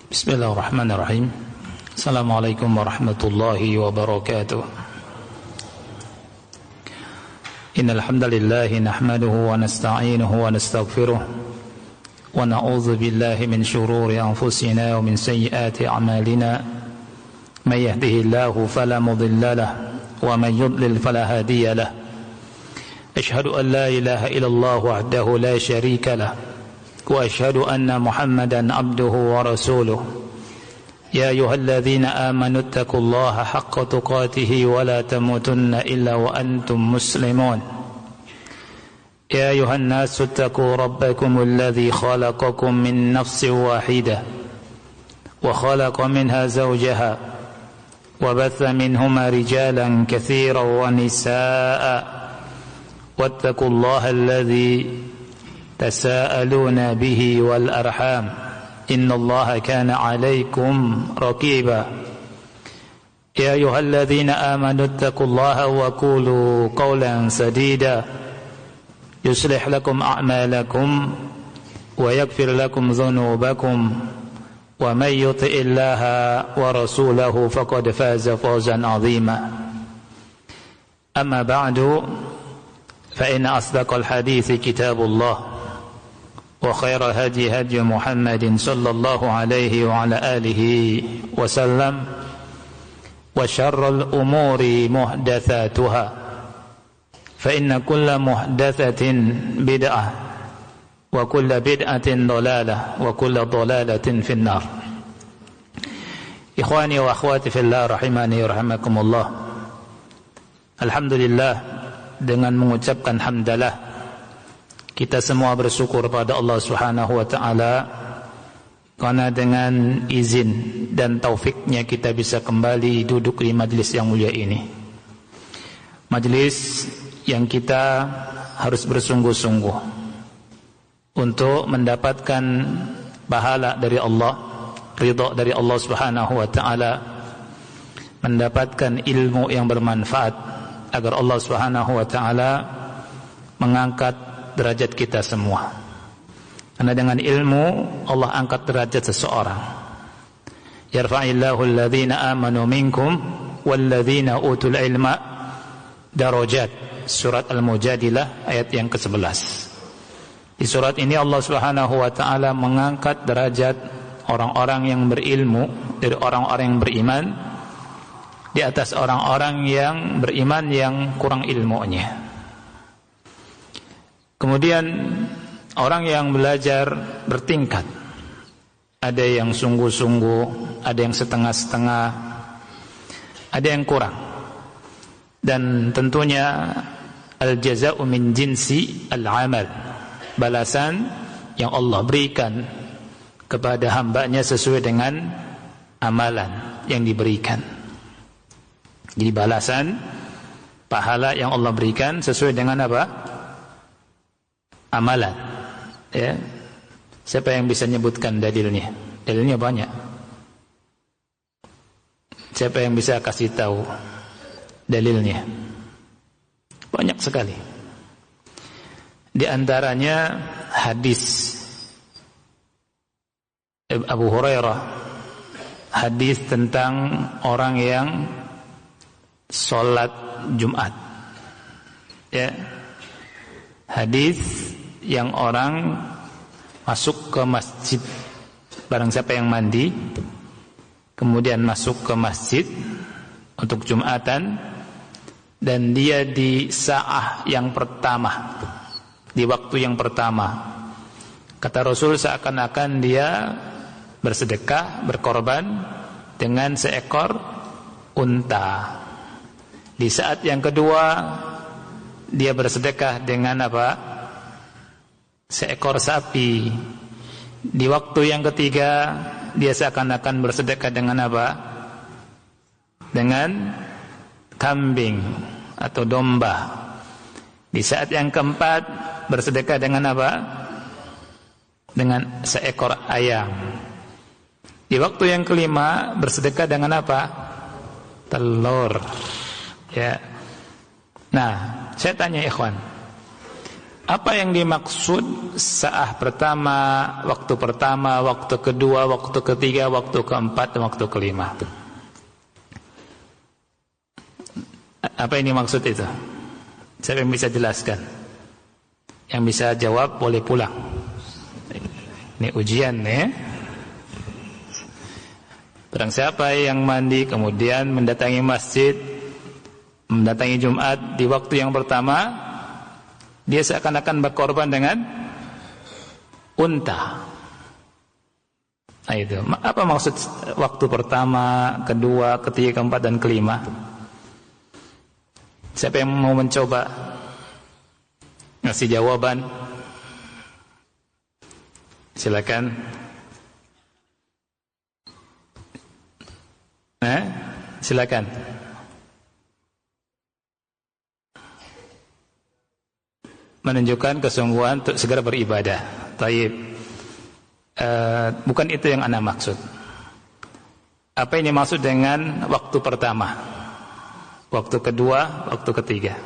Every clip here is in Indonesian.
Bismillahirrahmanirrahim. Assalamualaikum warahmatullahi wabarakatuh. Innal hamdalillah nahmaduhu wa nasta'inuhu wa nastaghfiruh wa na'udzu billahi min shururi anfusina wa min sayyiati a'malina. May yahdihillahu fala mudilla lahu wa may yudlil fala hadiya lahu. Ashhadu an la ilaha illallah wahdahu la syarika lahu وأشهد أن محمدا عبده ورسوله يا أيها الذين آمنوا اتقوا الله حق تقاته ولا تموتن إلا وأنتم مسلمون يا أيها الناس اتقوا ربكم الذي خلقكم من نفس واحدة وخلق منها زوجها وبث منهما رجالا كثيرا ونساء واتقوا الله الذي تساءلون به والأرحام إن الله كان عليكم رقيبا يا أيها الذين آمنوا اتقوا الله وقولوا قولا سديدا يصلح لكم أعمالكم ويغفر لكم ذنوبكم ومن يطع الله ورسوله فقد فاز فوزا عظيما أما بعد فإن أصدق الحديث كتاب الله وخير هدي هدي محمد صلى الله عليه وعلى آله وسلم وشر الأمور محدثاتها فإن كل محدثة بدعة وكل بدعة ضلالة وكل ضلالة في النار. إخواني وأخواتي في الله رحمني ورحمكم الله. Alhamdulillah, dengan mengucapkan hamdalah kita semua bersyukur pada Allah Subhanahu wa taala karena dengan izin dan taufiknya kita bisa kembali duduk di majlis yang mulia ini. Majlis yang kita harus bersungguh-sungguh untuk mendapatkan pahala dari Allah, ridha dari Allah Subhanahu wa taala, mendapatkan ilmu yang bermanfaat agar Allah Subhanahu wa taala mengangkat derajat kita semua. Karena dengan ilmu Allah angkat derajat seseorang. Yarfa'illahu alladhina amanu minkum walladhina utul ilma darajat. Surat Al-Mujadilah ayat yang ke-11. Di surat ini Allah Subhanahu wa taala mengangkat derajat orang-orang yang berilmu dari orang-orang yang beriman di atas orang-orang yang beriman yang kurang ilmunya. Kemudian orang yang belajar bertingkat. Ada yang sungguh-sungguh, ada yang setengah-setengah, ada yang kurang. Dan tentunya al-jaza'u min jinsi al-amal. Balasan yang Allah berikan kepada hambanya sesuai dengan amalan yang diberikan. Jadi balasan pahala yang Allah berikan sesuai dengan apa? Amalan. Ya. Siapa yang bisa menyebutkan dalilnya? Dalilnya banyak. Siapa yang bisa kasih tahu dalilnya? Banyak sekali. Di antaranya hadis Abu Hurairah, hadis tentang orang yang sholat Jumat. Ya. Hadis yang orang masuk ke masjid, barang siapa yang mandi kemudian masuk ke masjid untuk Jumatan dan dia di sa'ah yang pertama, di waktu yang pertama, kata Rasul seakan-akan dia bersedekah, berkorban dengan seekor unta. Di saat yang kedua dia bersedekah dengan apa? Seekor sapi. Di waktu yang ketiga dia seakan-akan bersedekah dengan apa? Dengan kambing atau domba. Di saat yang keempat bersedekah dengan apa? Dengan seekor ayam. Di waktu yang kelima bersedekah dengan apa? Telur. Ya. Nah, saya tanya ikhwan, Apa yang dimaksud sa'ah pertama, waktu kedua, waktu ketiga, waktu keempat, dan waktu kelima? Apa yang dimaksud itu? Siapa yang bisa jelaskan? Yang bisa jawab boleh pulang. Ini ujian nih. Barang siapa yang mandi kemudian mendatangi masjid, mendatangi Jumat di waktu yang pertama, dia seakan-akan berkorban dengan unta. Nah itu, apa maksud waktu pertama, kedua, ketiga, keempat, dan kelima? Siapa yang mau mencoba ngasih jawaban? Silakan. Silakan. Menunjukkan kesungguhan untuk segera beribadah. Taib. Bukan itu yang ana maksud. Apa yang dimaksud dengan waktu pertama, waktu kedua, waktu ketiga?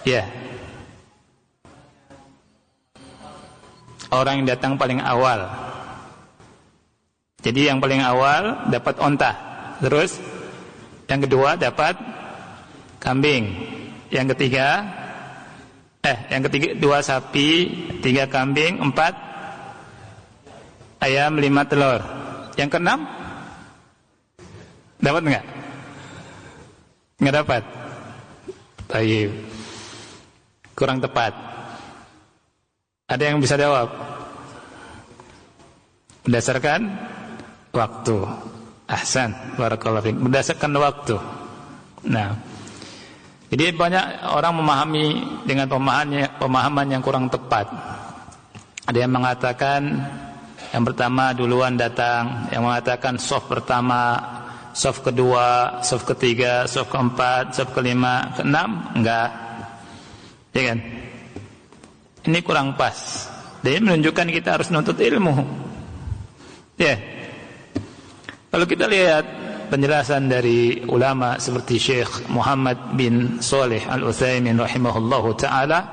Ya. Orang yang datang paling awal. Jadi yang paling awal dapat onta. Terus yang kedua dapat kambing. Yang ketiga dua sapi, 3 kambing, 4 ayam, 5 telur. Yang keenam dapat enggak? Enggak dapat. Baik. Kurang tepat. Ada yang bisa jawab? Berdasarkan waktu. Ahsan, barakallahu fiik. Berdasarkan waktu. Nah, jadi banyak orang memahami dengan pemahaman yang kurang tepat. Ada yang mengatakan yang pertama duluan datang, yang mengatakan shaf pertama, shaf kedua, shaf ketiga, shaf keempat, shaf kelima, keenam, enggak. Ya kan? Ini kurang pas. Dan menunjukkan kita harus menuntut ilmu. Ya. Kalau kita lihat penjelasan dari ulama seperti Syekh Muhammad bin Shalih Al-Utsaimin rahimahullahu taala,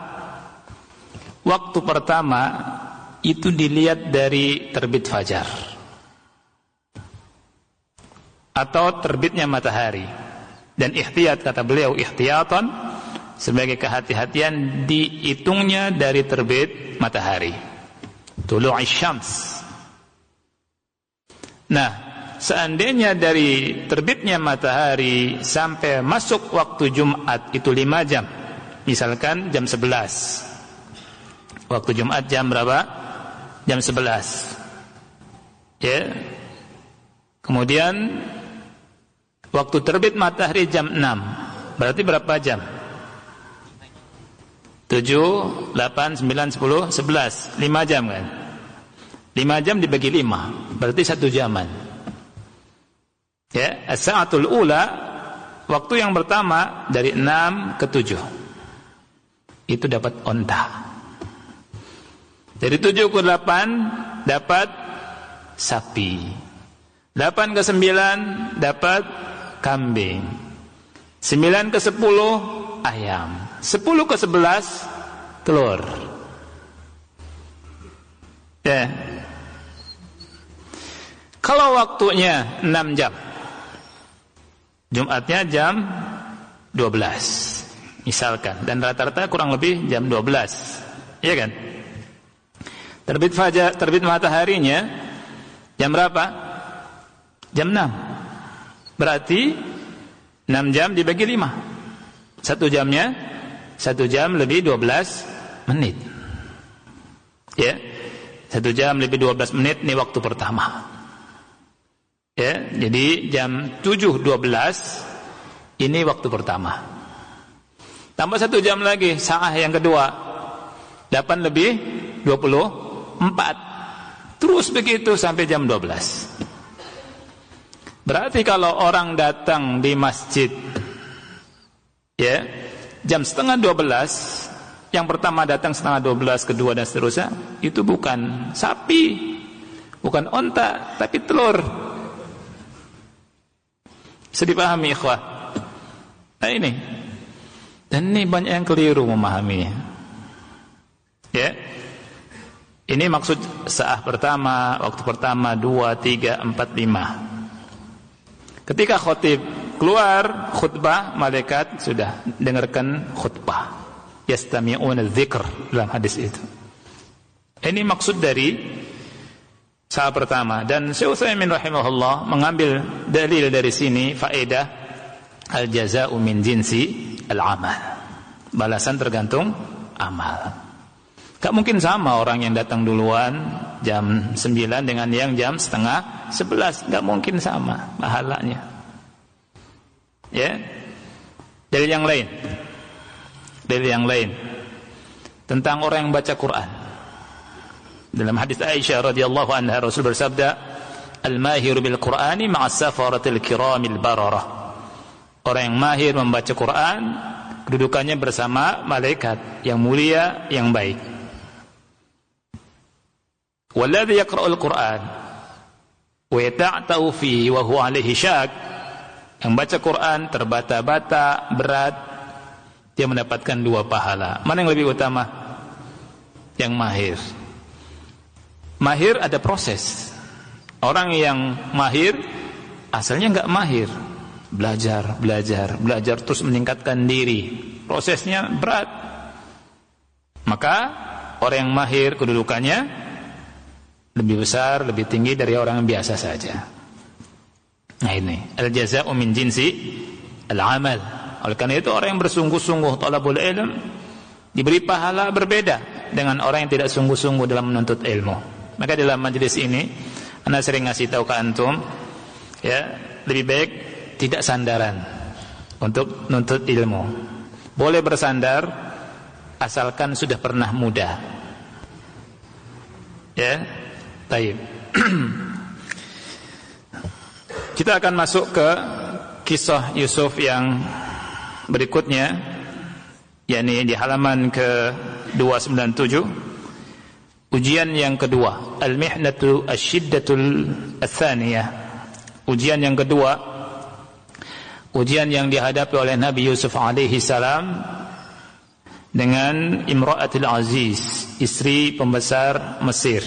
waktu pertama itu dilihat dari terbit fajar atau terbitnya matahari. Dan ihtiyat, kata beliau, ihtiyatan, sebagai kehati-hatian, dihitungnya dari terbit matahari, tulu'i syams. Nah, seandainya dari terbitnya matahari sampai masuk waktu Jumat itu 5 jam. Misalkan jam 11. Waktu Jumat jam berapa? Jam 11. Ya. Kemudian waktu terbit matahari jam 6. Berarti berapa jam? 7, 8, 9, 10, 11. 5 jam kan? 5 jam dibagi 5. Berarti 1 jaman. Ya, as-sa'atul ula, waktu yang pertama dari 6 ke 7. Itu dapat onta. Dari 7 ke 8 dapat sapi. 8 ke 9 dapat kambing. 9 ke 10 ayam. 10 ke 11 telur. Ya. Kalau waktunya 6 jam, Jumatnya jam 12 misalkan, dan rata-rata kurang lebih jam 12, iya kan? Terbit fajar, terbit mataharinya jam berapa? Jam 6. Berarti 6 jam dibagi 5. 1 jamnya 1 jam lebih 12 menit. Ya. 1 jam lebih 12 menit ini waktu pertama. Ya, jadi jam 7.12 ini waktu pertama. Tambah 1 jam lagi, sa'ah yang kedua. 8 lebih 24. Terus begitu sampai jam 12. Berarti kalau orang datang di masjid, ya, jam setengah 12, yang pertama datang setengah 12, kedua dan seterusnya, itu bukan sapi, bukan onta, tapi telur. Bisa dipahami, ikhwah? Nah ini. Dan ini banyak yang keliru memahaminya. Ya. Ini maksud saah pertama, waktu pertama, 2, 3, 4, 5. Ketika khatib keluar khutbah, malaikat sudah dengarkan khutbah. Yastami'una dzikr dalam hadis itu. Ini maksud dari saah pertama. Dan Syekh Utsaimin rahimahullah mengambil dalil dari sini, faedah al-jaza'u min jinsi al-amal. Balasan tergantung amal. Gak mungkin sama orang yang datang duluan jam 9 dengan yang jam setengah 11. Gak mungkin sama pahalanya. Ya. Dalil yang lain. Dalil yang lain tentang orang yang baca Quran. Dalam hadis Aisyah radhiyallahu anha, Rasul bersabda, "Al-mahiru bil Qur'ani ma'as safaratil kiramil bararah." Orang yang mahir membaca Quran, kedudukannya bersama malaikat yang mulia, yang baik. Walladhi yaqra'ul Qur'an wa yata'ta'u fihi wa huwa 'alaihi syak. Yang baca Quran terbata-bata, berat, dia mendapatkan 2 pahala. Mana yang lebih utama? Yang mahir. Mahir ada proses. Orang yang mahir asalnya enggak mahir. Belajar terus meningkatkan diri. Prosesnya berat. Maka orang yang mahir kedudukannya lebih besar, lebih tinggi dari orang yang biasa saja. Nah ini al-jaza'u min jinsi al-amal. Oleh karena itu orang yang bersungguh-sungguh talabul ilm diberi pahala berbeda dengan orang yang tidak sungguh-sungguh dalam menuntut ilmu. Maka dalam majelis ini ana sering ngasih tahu ke antum, ya, lebih baik tidak sandaran untuk menuntut ilmu. Boleh bersandar asalkan sudah pernah muda. Ya. Baik. Kita akan masuk ke kisah Yusuf yang berikutnya, yakni di halaman ke-297. Ujian yang kedua, al-mihnatu asy-syiddatul ats-tsaniyah. Ujian yang kedua, ujian yang dihadapi oleh Nabi Yusuf alaihi salam dengan Imra'atul Aziz, istri pembesar Mesir.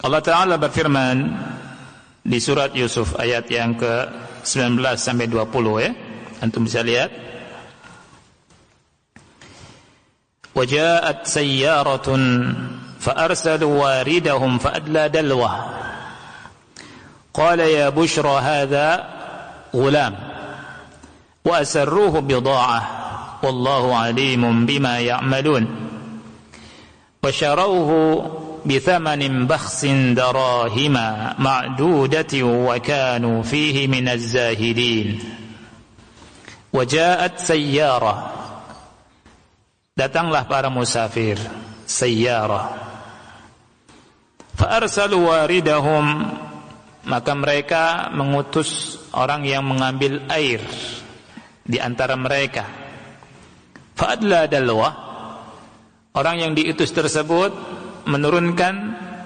Allah Ta'ala berfirman di surat Yusuf ayat yang ke-19 sampai 20, ya. Antum bisa lihat. Waja'at sayyaratun fa'arsalu waridahum fa'adla dalwah. Qala ya bushra hadha ghulam wa asarruhu bida'ah wallahu alimun bima ya'malun. Wa sharawhu بثمن بخس دراهم معدودة وكانوا فيه من الزاهدين وجاءت سيارة. Datanglah para musafir, sayyarah. Fa'arsalu waridahum, maka mereka mengutus orang yang mengambil air di antara mereka. Fa'adla dalwah, orang yang diutus tersebut menurunkan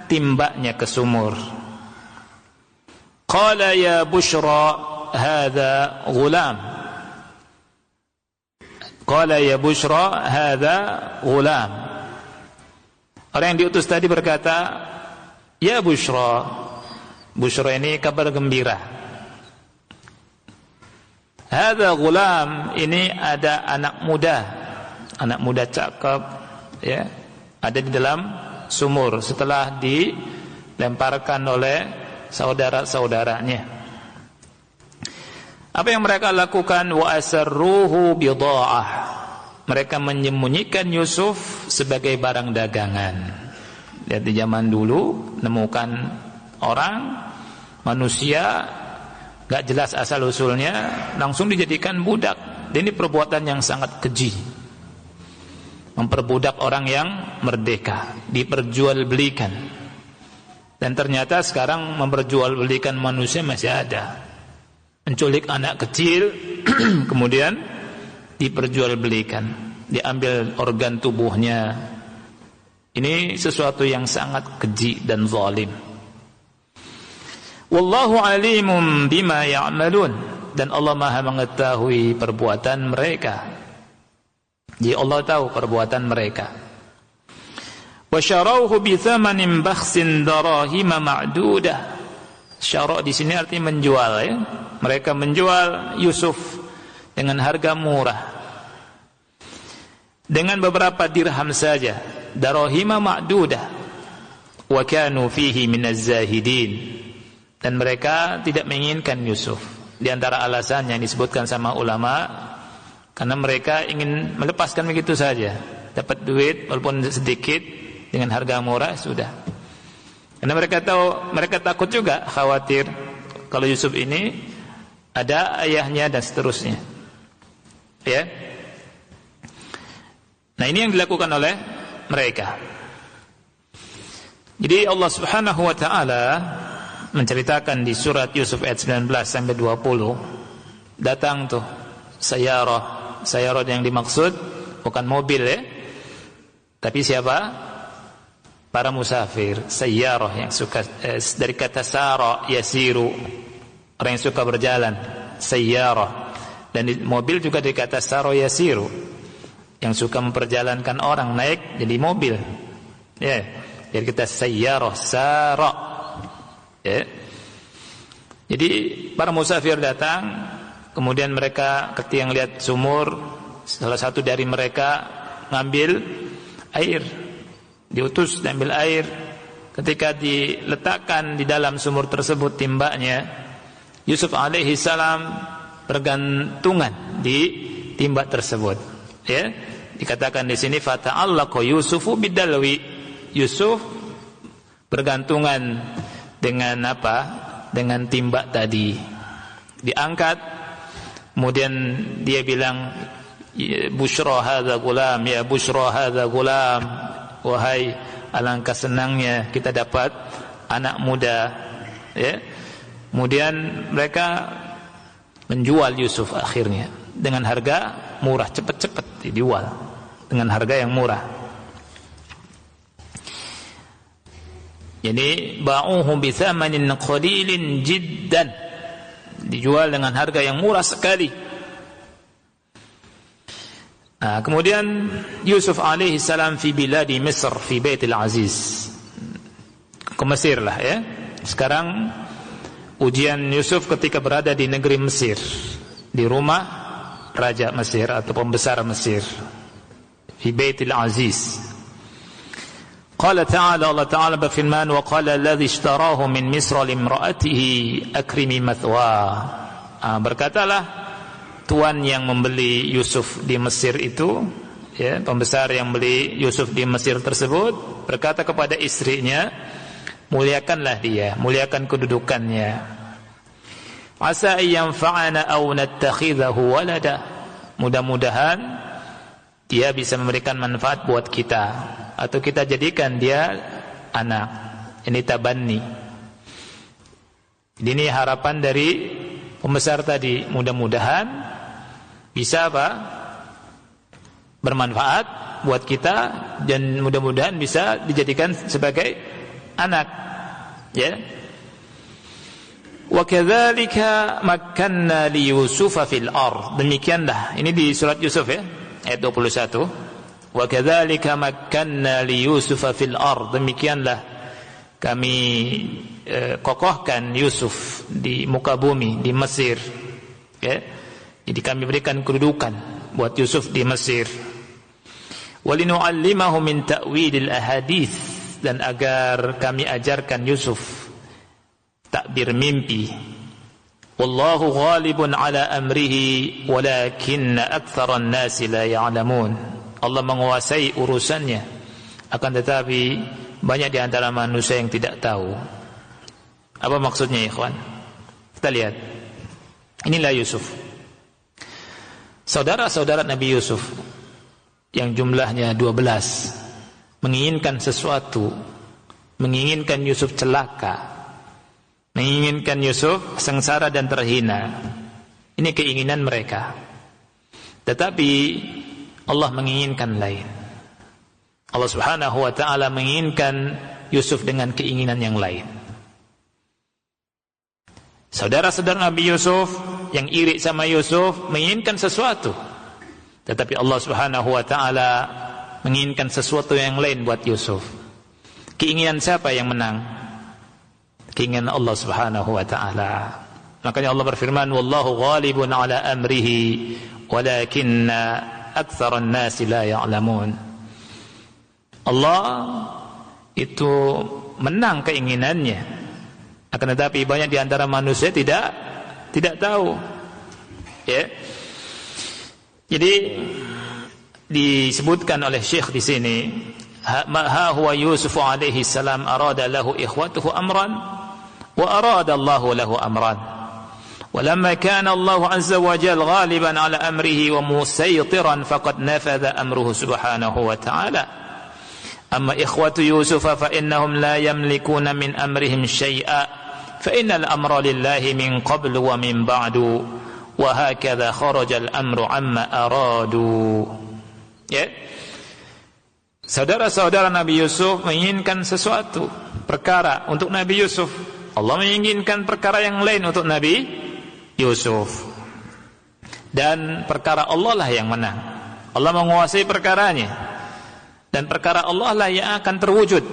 timbaknya ke sumur. Qala ya bushra hadha ghulam. Qala ya bushra hadha ghulam. Orang yang diutus tadi berkata, ya bushra. Bushra ini kabar gembira. Hadha ghulam, ini ada anak muda cakep, ya, ada di dalam sumur setelah dilemparkan oleh saudara-saudaranya. Apa yang mereka lakukan? Wa asarruhu bida'ah. Mereka menyembunyikan Yusuf sebagai barang dagangan. Lihat di zaman dulu, nemukan orang, manusia gak jelas asal usulnya, langsung dijadikan budak. Dan ini perbuatan yang sangat keji. Memperbudak orang yang merdeka, diperjualbelikan. Dan ternyata sekarang memperjualbelikan manusia masih ada. Menculik anak kecil kemudian diperjualbelikan, diambil organ tubuhnya. Ini sesuatu yang sangat keji dan zalim. Wallahu alimun bima ya'malun. dan Allah Maha mengetahui perbuatan mereka. Jadi Allah tahu perbuatan mereka. Wa syarawhu bi thamanin bakhsin darahima ma'dudah. Syara' di sini artinya menjual, ya. Mereka menjual Yusuf dengan harga murah, dengan beberapa dirham saja. Darahima ma'dudah. Wa kanu fihi minaz zahidin. Dan mereka tidak menginginkan Yusuf. Di antara alasan yang disebutkan sama ulama, karena mereka ingin melepaskan begitu saja, dapat duit walaupun sedikit dengan harga murah sudah. Karena mereka tahu, mereka takut juga, khawatir kalau Yusuf ini ada ayahnya dan seterusnya. Ya. Nah, ini yang dilakukan oleh mereka. Jadi Allah Subhanahu wa taala menceritakan di surat Yusuf ayat 19 sampai 20, datang tuh Sayyarah yang dimaksud bukan mobil, ya, tapi siapa? Para musafir. Sayyarah yang suka, dari kata sara yasiru, orang yang suka berjalan. Sayyarah. Dan di mobil juga dari kata sara yasiru, yang suka memperjalankan orang, naik jadi mobil, ya. Jadi kita sayyarah, sara, ya. Jadi para musafir datang, kemudian mereka ketika melihat sumur, salah satu dari mereka ngambil air, diutus ambil air. Ketika diletakkan di dalam sumur tersebut timbanya, Yusuf alaihi salam bergantungan di timba tersebut, ya. Dikatakan di sini fata'allaqa Yusufu bidalwi. Yusuf bergantungan dengan apa? Dengan timba tadi. Diangkat, kemudian dia bilang, busyra hadza gulam, ya busyra hadza gulam, wahai alangkah senangnya kita dapat anak muda, ya. Kemudian mereka menjual Yusuf akhirnya dengan harga murah, cepat-cepat dijual dengan harga yang murah. Jadi ba'uhu bi thamanin qalilin jiddan, dijual dengan harga yang murah sekali. Nah, kemudian Yusuf alaihi salam fi biladi Misr fi Baitil Aziz, ke Mesir lah, ya. Sekarang ujian Yusuf ketika berada di negeri Mesir, di rumah raja Mesir atau pembesar Mesir, fi Baitil Aziz. Qala ta'ala, Allah Ta'ala berfirman, wa qala alladhi ishtarahu min Misr limra'atihi akrimi mathwa. Berkatalah tuan yang membeli Yusuf di Mesir itu, ya, pembesar yang beli Yusuf di Mesir tersebut, berkata kepada istrinya, muliakanlah dia, muliakan kedudukannya. Asa yanfa'ana aw nattakhidahu walada. Mudah-mudahan dia bisa memberikan manfaat buat kita, atau kita jadikan dia anak. Ini tabanni. Ini harapan dari pembesar tadi, mudah-mudahan bisa apa? Bermanfaat buat kita, dan mudah-mudahan bisa dijadikan sebagai anak, ya. Wa kadzalika makkanna li Yusufa fil ard. Demikianlah, ini di surat Yusuf, ya, ayat 21. Wa kadzalika makkanna li Yusufa fil ard. Demikianlah kami kokohkan Yusuf di muka bumi, di Mesir, ya. Jadi kami berikan kedudukan buat Yusuf di Mesir. Walinu'allimahu min ta'wilil ahadits, dan agar kami ajarkan Yusuf takbir mimpi. Wallahu ghalibun ala amrihi walakinna aktsaran nasi la ya'lamun. Allah menguasai urusannya, akan tetapi banyak di antara manusia yang tidak tahu. Apa maksudnya, ikhwan? Kita lihat. Inilah Yusuf. Saudara-saudara Nabi Yusuf yang jumlahnya 12 menginginkan sesuatu, menginginkan Yusuf celaka, menginginkan Yusuf sengsara dan terhina. Ini keinginan mereka. Tetapi Allah menginginkan lain. Allah Subhanahu wa ta'ala menginginkan Yusuf dengan keinginan yang lain. Saudara-saudara Nabi Yusuf yang iri sama Yusuf menginginkan sesuatu, tetapi Allah Subhanahu wa taala menginginkan sesuatu yang lain buat Yusuf. Keinginan siapa yang menang? Keinginan Allah Subhanahu wa taala. Makanya Allah berfirman, wallahu ghalibun ala amrihi walakinna aktsaran nasi la ya'lamun. Allah itu menang keinginannya, akan tetapi banyak di antara manusia tidak tahu. Ya. Jadi disebutkan oleh Syekh di sini, ha huwa Yusuf alaihi salam arada lahu ikhwatuhu amran wa arada Allah lahu amran. ولما كان الله عز وجل غالبا على أمره ومسيطرا فقد نفذ أمره سبحانه وتعالى. أما إخوة يوسف فإنهم لا يملكون من أمرهم شيئا فإن الأمر لله من قبل ومن بعد وهكذا خرج الأمر عما أرادوا. Saudara-saudara Nabi Yusuf menginginkan sesuatu perkara untuk Nabi Yusuf, Allah menginginkan perkara yang lain untuk Nabi Yusuf, dan perkara Allah lah yang menang. Allah menguasai perkaranya, dan perkara Allah lah yang akan terwujud.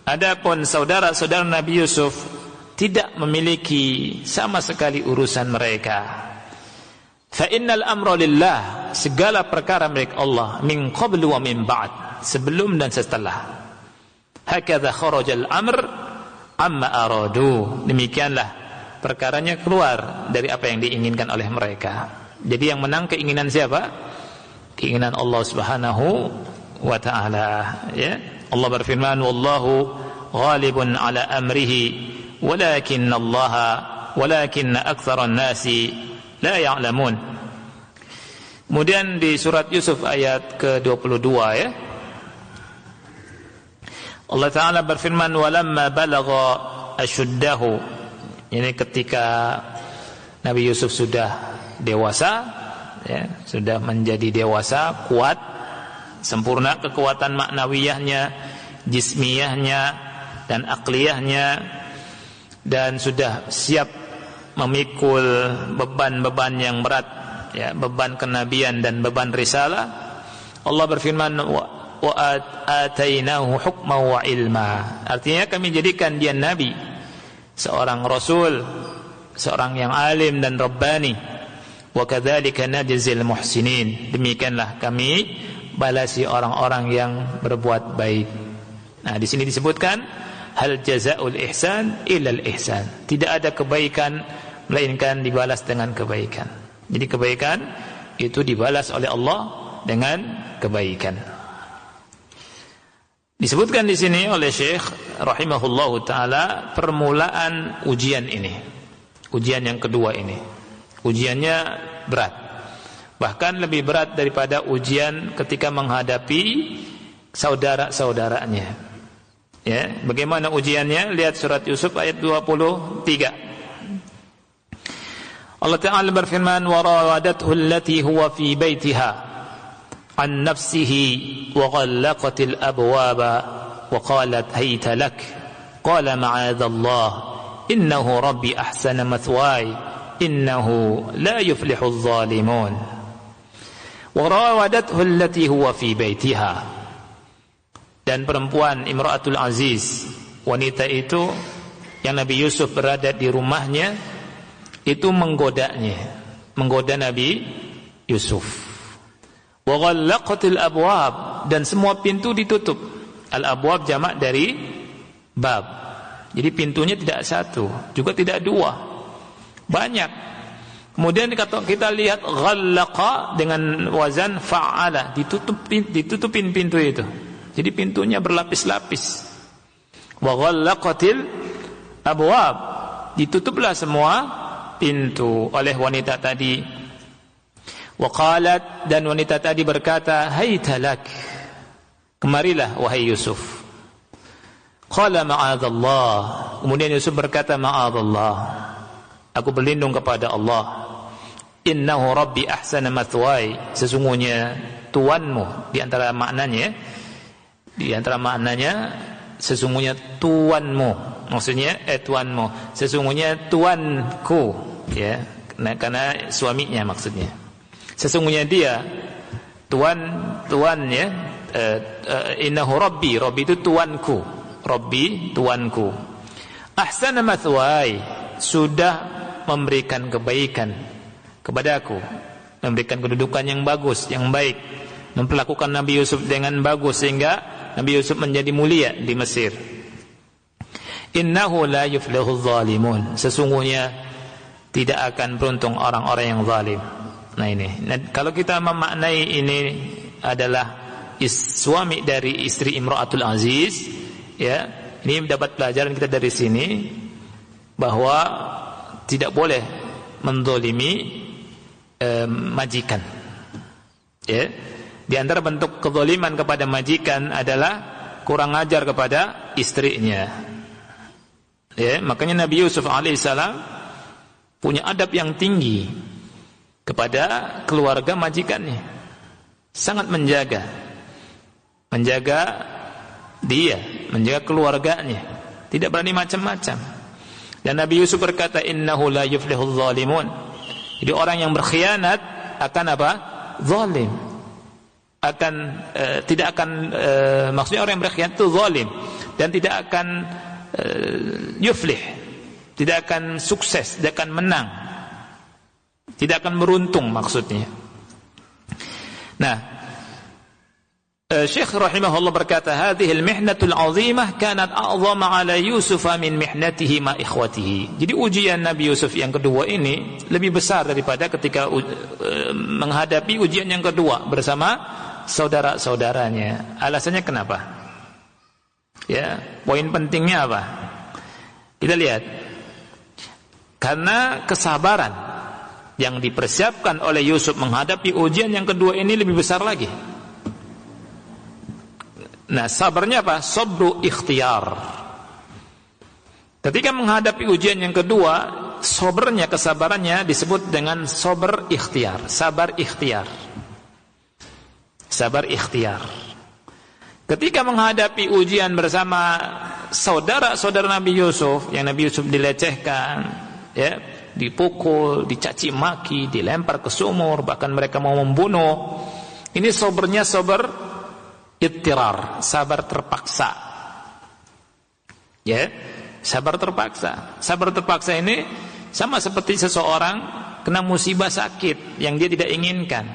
Adapun saudara-saudara Nabi Yusuf tidak memiliki sama sekali urusan mereka. Fa innal amra lillah, segala perkara milik Allah, min qablu wa min ba'd, sebelum dan setelah. Hakadha kharajal amr amma aradu, demikianlah perkaranya keluar dari apa yang diinginkan oleh mereka. Jadi yang menang keinginan siapa? Keinginan Allah Subhanahu wa taala, ya. Allah berfirman, wallahu ghalibun ala amrihi walakinna aktsaran nasi la ya'lamun. Kemudian di surat Yusuf ayat ke-22, ya. Allah taala berfirman, walamma balagha ashuddahu. Ini ketika Nabi Yusuf sudah dewasa, ya, sudah menjadi dewasa, kuat, sempurna kekuatan maknawiyahnya, jismiyahnya, dan akliyahnya, dan sudah siap memikul beban-beban yang berat, ya, beban kenabian dan beban risalah. Allah berfirman, wa atainahu hukman wa ilma. Artinya kami jadikan dia nabi, seorang rasul, seorang yang alim dan rabbani. Wa kadzalika najzil muhsinin, demikianlah kami balasi orang-orang yang berbuat baik. Nah, di sini disebutkan hal jazaul ihsan illal ihsan. Tidak ada kebaikan melainkan dibalas dengan kebaikan. Jadi kebaikan itu dibalas oleh Allah dengan kebaikan. Disebutkan di sini oleh Syekh rahimahullahu taala permulaan ujian ini. Ujian yang kedua ini. Ujiannya berat. Bahkan lebih berat daripada ujian ketika menghadapi saudara-saudaranya. Ya, bagaimana ujiannya? Lihat surat Yusuf ayat 23. Allah Ta'ala berfirman, wa rawadathu allati huwa fi baitiha عن نفسه وغلقت الأبواب وقالت هيت لك قال معاذ الله إنه ربي أحسن مثواي إنه لا يفلح الظالمون وراودته التي هو في بيتها. Dan perempuan Imra'atul Aziz, wanita itu yang Nabi Yusuf berada di rumahnya, itu menggoda Nabi Yusuf. Wa ghallaqatil abwab, dan semua pintu ditutup. Al-abwab jamak dari bab. Jadi pintunya tidak satu, juga tidak dua, banyak. Kemudian kita lihat ghallaqa dengan wazan fa'ala, ditutupin pintu itu. Jadi pintunya berlapis-lapis. Wa ghallaqatil abwab, ditutuplah semua pintu oleh wanita tadi. Waqalat, dan wanita tadi berkata, haita lak, kemarilah wahai Yusuf. Qala ma'adallah, kemudian Yusuf berkata, ma'adallah, aku berlindung kepada Allah. Innahu rabbi ahsana mathwai, sesungguhnya tuanmu, di antara maknanya sesungguhnya tuanmu, maksudnya tuanmu, sesungguhnya tuanku, ya. karena suaminya maksudnya. Sesungguhnya dia tuan ya, innahu rabbi itu tuanku, rabbi tuanku. Ahsana mathwai, sudah memberikan kebaikan kepadaku, memberikan kedudukan yang bagus, yang baik, memperlakukan Nabi Yusuf dengan bagus sehingga Nabi Yusuf menjadi mulia di Mesir. Innahu la yuflihu zalimun, sesungguhnya tidak akan beruntung orang-orang yang zalim. Nah ini, kalau kita memaknai ini adalah suami dari istri Imra'atul Aziz, ya, ini dapat pelajaran kita dari sini bahwa tidak boleh menzalimi majikan. Ya, di antara bentuk kezaliman kepada majikan adalah kurang ajar kepada istrinya. Ya, makanya Nabi Yusuf alaihissalam punya adab yang tinggi kepada keluarga majikannya. Sangat menjaga dia, menjaga keluarganya, tidak berani macam-macam. Dan Nabi Yusuf berkata, innahu la yuflihul zalimun. Jadi orang yang berkhianat akan apa? Zalim. Tidak akan maksudnya orang yang berkhianat itu zalim dan tidak akan yuflih, tidak akan sukses, tidak akan menang, tidak akan beruntung maksudnya. Nah, Syekh rahimahullah berkata, hadhil mihnatul azimah kanat a'zama ala Yusuf min mihnatihi ma ikhwatihi. Jadi ujian Nabi Yusuf yang kedua ini lebih besar daripada ketika menghadapi ujian yang kedua bersama saudara-saudaranya. Alasannya kenapa? Ya, poin pentingnya apa? Kita lihat. Karena kesabaran yang dipersiapkan oleh Yusuf menghadapi ujian yang kedua ini lebih besar lagi. Nah, sabarnya apa? Sabru ikhtiyar. Ketika menghadapi ujian yang kedua, sabarnya, kesabarannya disebut dengan sabar ikhtiyar, sabar ikhtiyar. Sabar ikhtiyar. Ketika menghadapi ujian bersama saudara-saudara Nabi Yusuf, yang Nabi Yusuf dilecehkan, ya, dipukul, dicaci maki, dilempar ke sumur, bahkan mereka mau membunuh. Ini sabarnya sabar ittirar, sabar terpaksa. Ya, sabar terpaksa. Sabar terpaksa ini sama seperti seseorang kena musibah sakit yang dia tidak inginkan.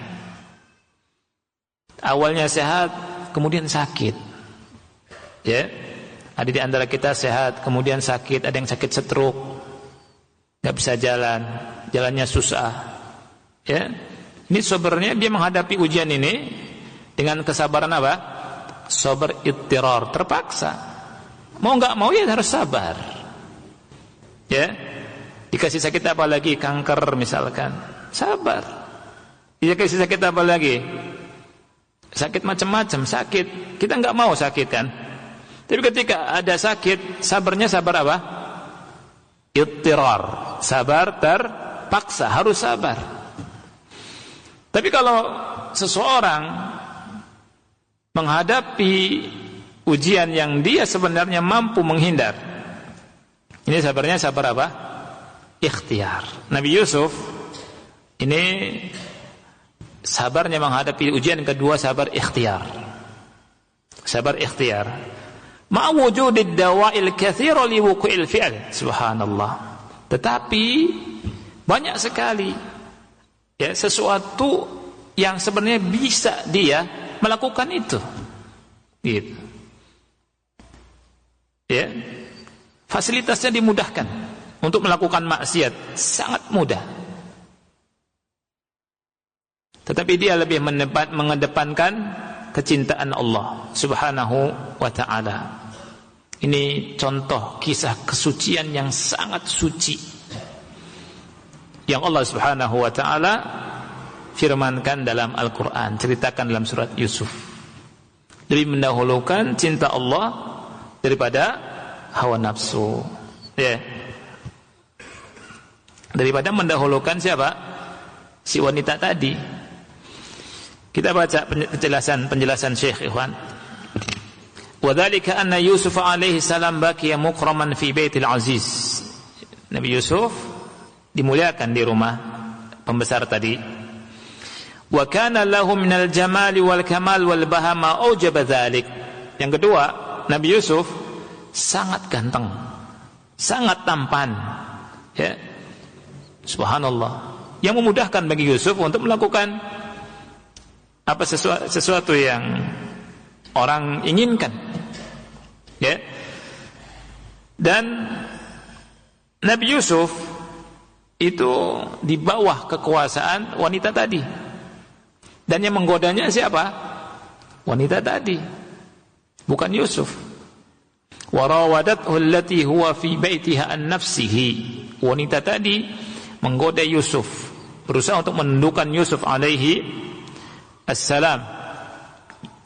Awalnya sehat, kemudian sakit. Ya, ada di antara kita sehat, kemudian sakit. Ada yang sakit stroke, nggak bisa jalan, jalannya susah. Ya, ini sabarnya dia menghadapi ujian ini dengan kesabaran apa? Sabar ittirar, terpaksa. Mau nggak mau ya harus sabar. Ya, dikasih sakit apa lagi? Kanker misalkan, sabar. Dikasih sakit apa lagi? Sakit macam-macam, sakit. Kita nggak mau sakit kan? Tapi ketika ada sakit, sabarnya sabar apa? Ittirar, sabar terpaksa, harus sabar. Tapi kalau seseorang menghadapi ujian yang dia sebenarnya mampu menghindar, ini sabarnya sabar apa? Ikhtiar. Nabi Yusuf ini sabarnya menghadapi ujian kedua sabar ikhtiar. Sabar ikhtiar. Ma wujudid dawa'il katsira li wuqu'il fi'l. Subhanallah. Tetapi banyak sekali ya sesuatu yang sebenarnya bisa dia melakukan itu. Gitu. Ya. Fasilitasnya dimudahkan untuk melakukan maksiat, sangat mudah. Tetapi dia lebih mengedepankan kecintaan Allah Subhanahu wa ta'ala. Ini contoh kisah kesucian yang sangat suci yang Allah Subhanahu wa ta'ala firmankan dalam Al-Quran, ceritakan dalam surat Yusuf. Lebih mendahulukan cinta Allah daripada hawa nafsu, ya. Daripada mendahulukan siapa? Si wanita tadi. Kita baca penjelasan Syekh Ikhwan. Wadzalika anna Yusuf alaihi salam baqiya mukraman fi baitil aziz. Nabi Yusuf dimuliakan di rumah pembesar tadi. Wa kana lahu minal jamali wal kamal wal bahama aujaba dzalik. Yang kedua, Nabi Yusuf sangat ganteng, sangat tampan, ya. Subhanallah. Yang memudahkan bagi Yusuf untuk melakukan sesuatu yang orang inginkan, ya. Dan Nabi Yusuf itu di bawah kekuasaan wanita tadi. Dan yang menggodanya siapa? Wanita tadi, bukan Yusuf. Wa rawadathu allati huwa fi baitiha an nafsihi. Wanita tadi menggoda Yusuf, berusaha untuk menundukkan Yusuf alaihi assalam,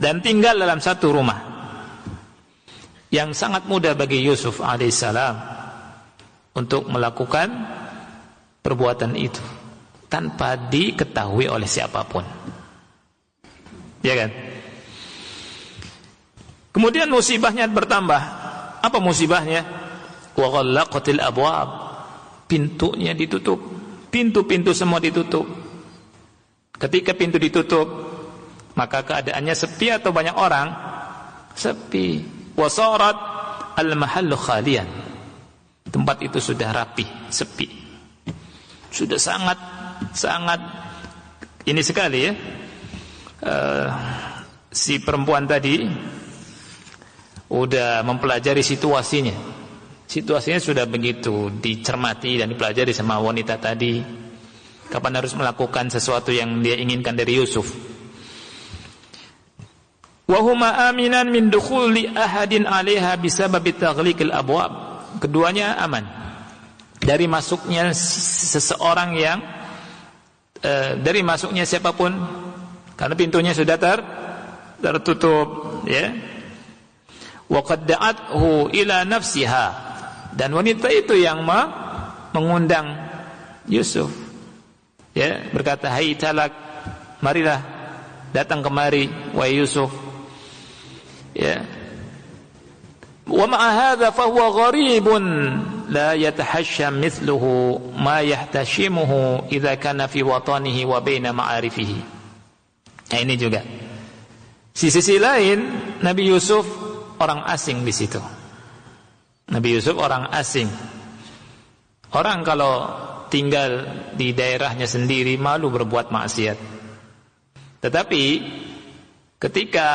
dan tinggal dalam satu rumah yang sangat mudah bagi Yusuf alaihissalam untuk melakukan perbuatan itu tanpa diketahui oleh siapapun, ya kan? Kemudian musibahnya bertambah. Apa musibahnya? Wa ghallaqatil abwab. Pintunya ditutup, pintu-pintu semua ditutup. Ketika pintu ditutup, maka keadaannya sepi atau banyak orang? Sepi. Wasarat al-mahallu khalian. Tempat itu sudah rapi, sepi. Sudah sangat ini sekali, ya. Si perempuan tadi udah mempelajari situasinya. Situasinya sudah begitu dicermati dan dipelajari sama wanita tadi. Kapan harus melakukan sesuatu yang dia inginkan dari Yusuf. Wa huma aminan min dukhuli ahadin 'alaiha bisababi taghliqil abwab. Keduanya aman dari masuknya seseorang yang dari masuknya siapapun, karena pintunya sudah tertutup, ya. Wa qad da'athu ila nafsiha. Dan wanita itu yang mengundang Yusuf, ya, berkata, "Hai talak, marilah datang kemari wahai Yusuf." Ya. Wa ma'a hadza fa huwa gharibun la yatahashsham mithluhu ma yahtashimuhu idza kana fi watanihi wa baina ma'arifihi. Nah, ini juga sisi lain, Nabi Yusuf orang asing di situ. Nabi Yusuf orang asing. Orang kalau tinggal di daerahnya sendiri malu berbuat maksiat. Tetapi ketika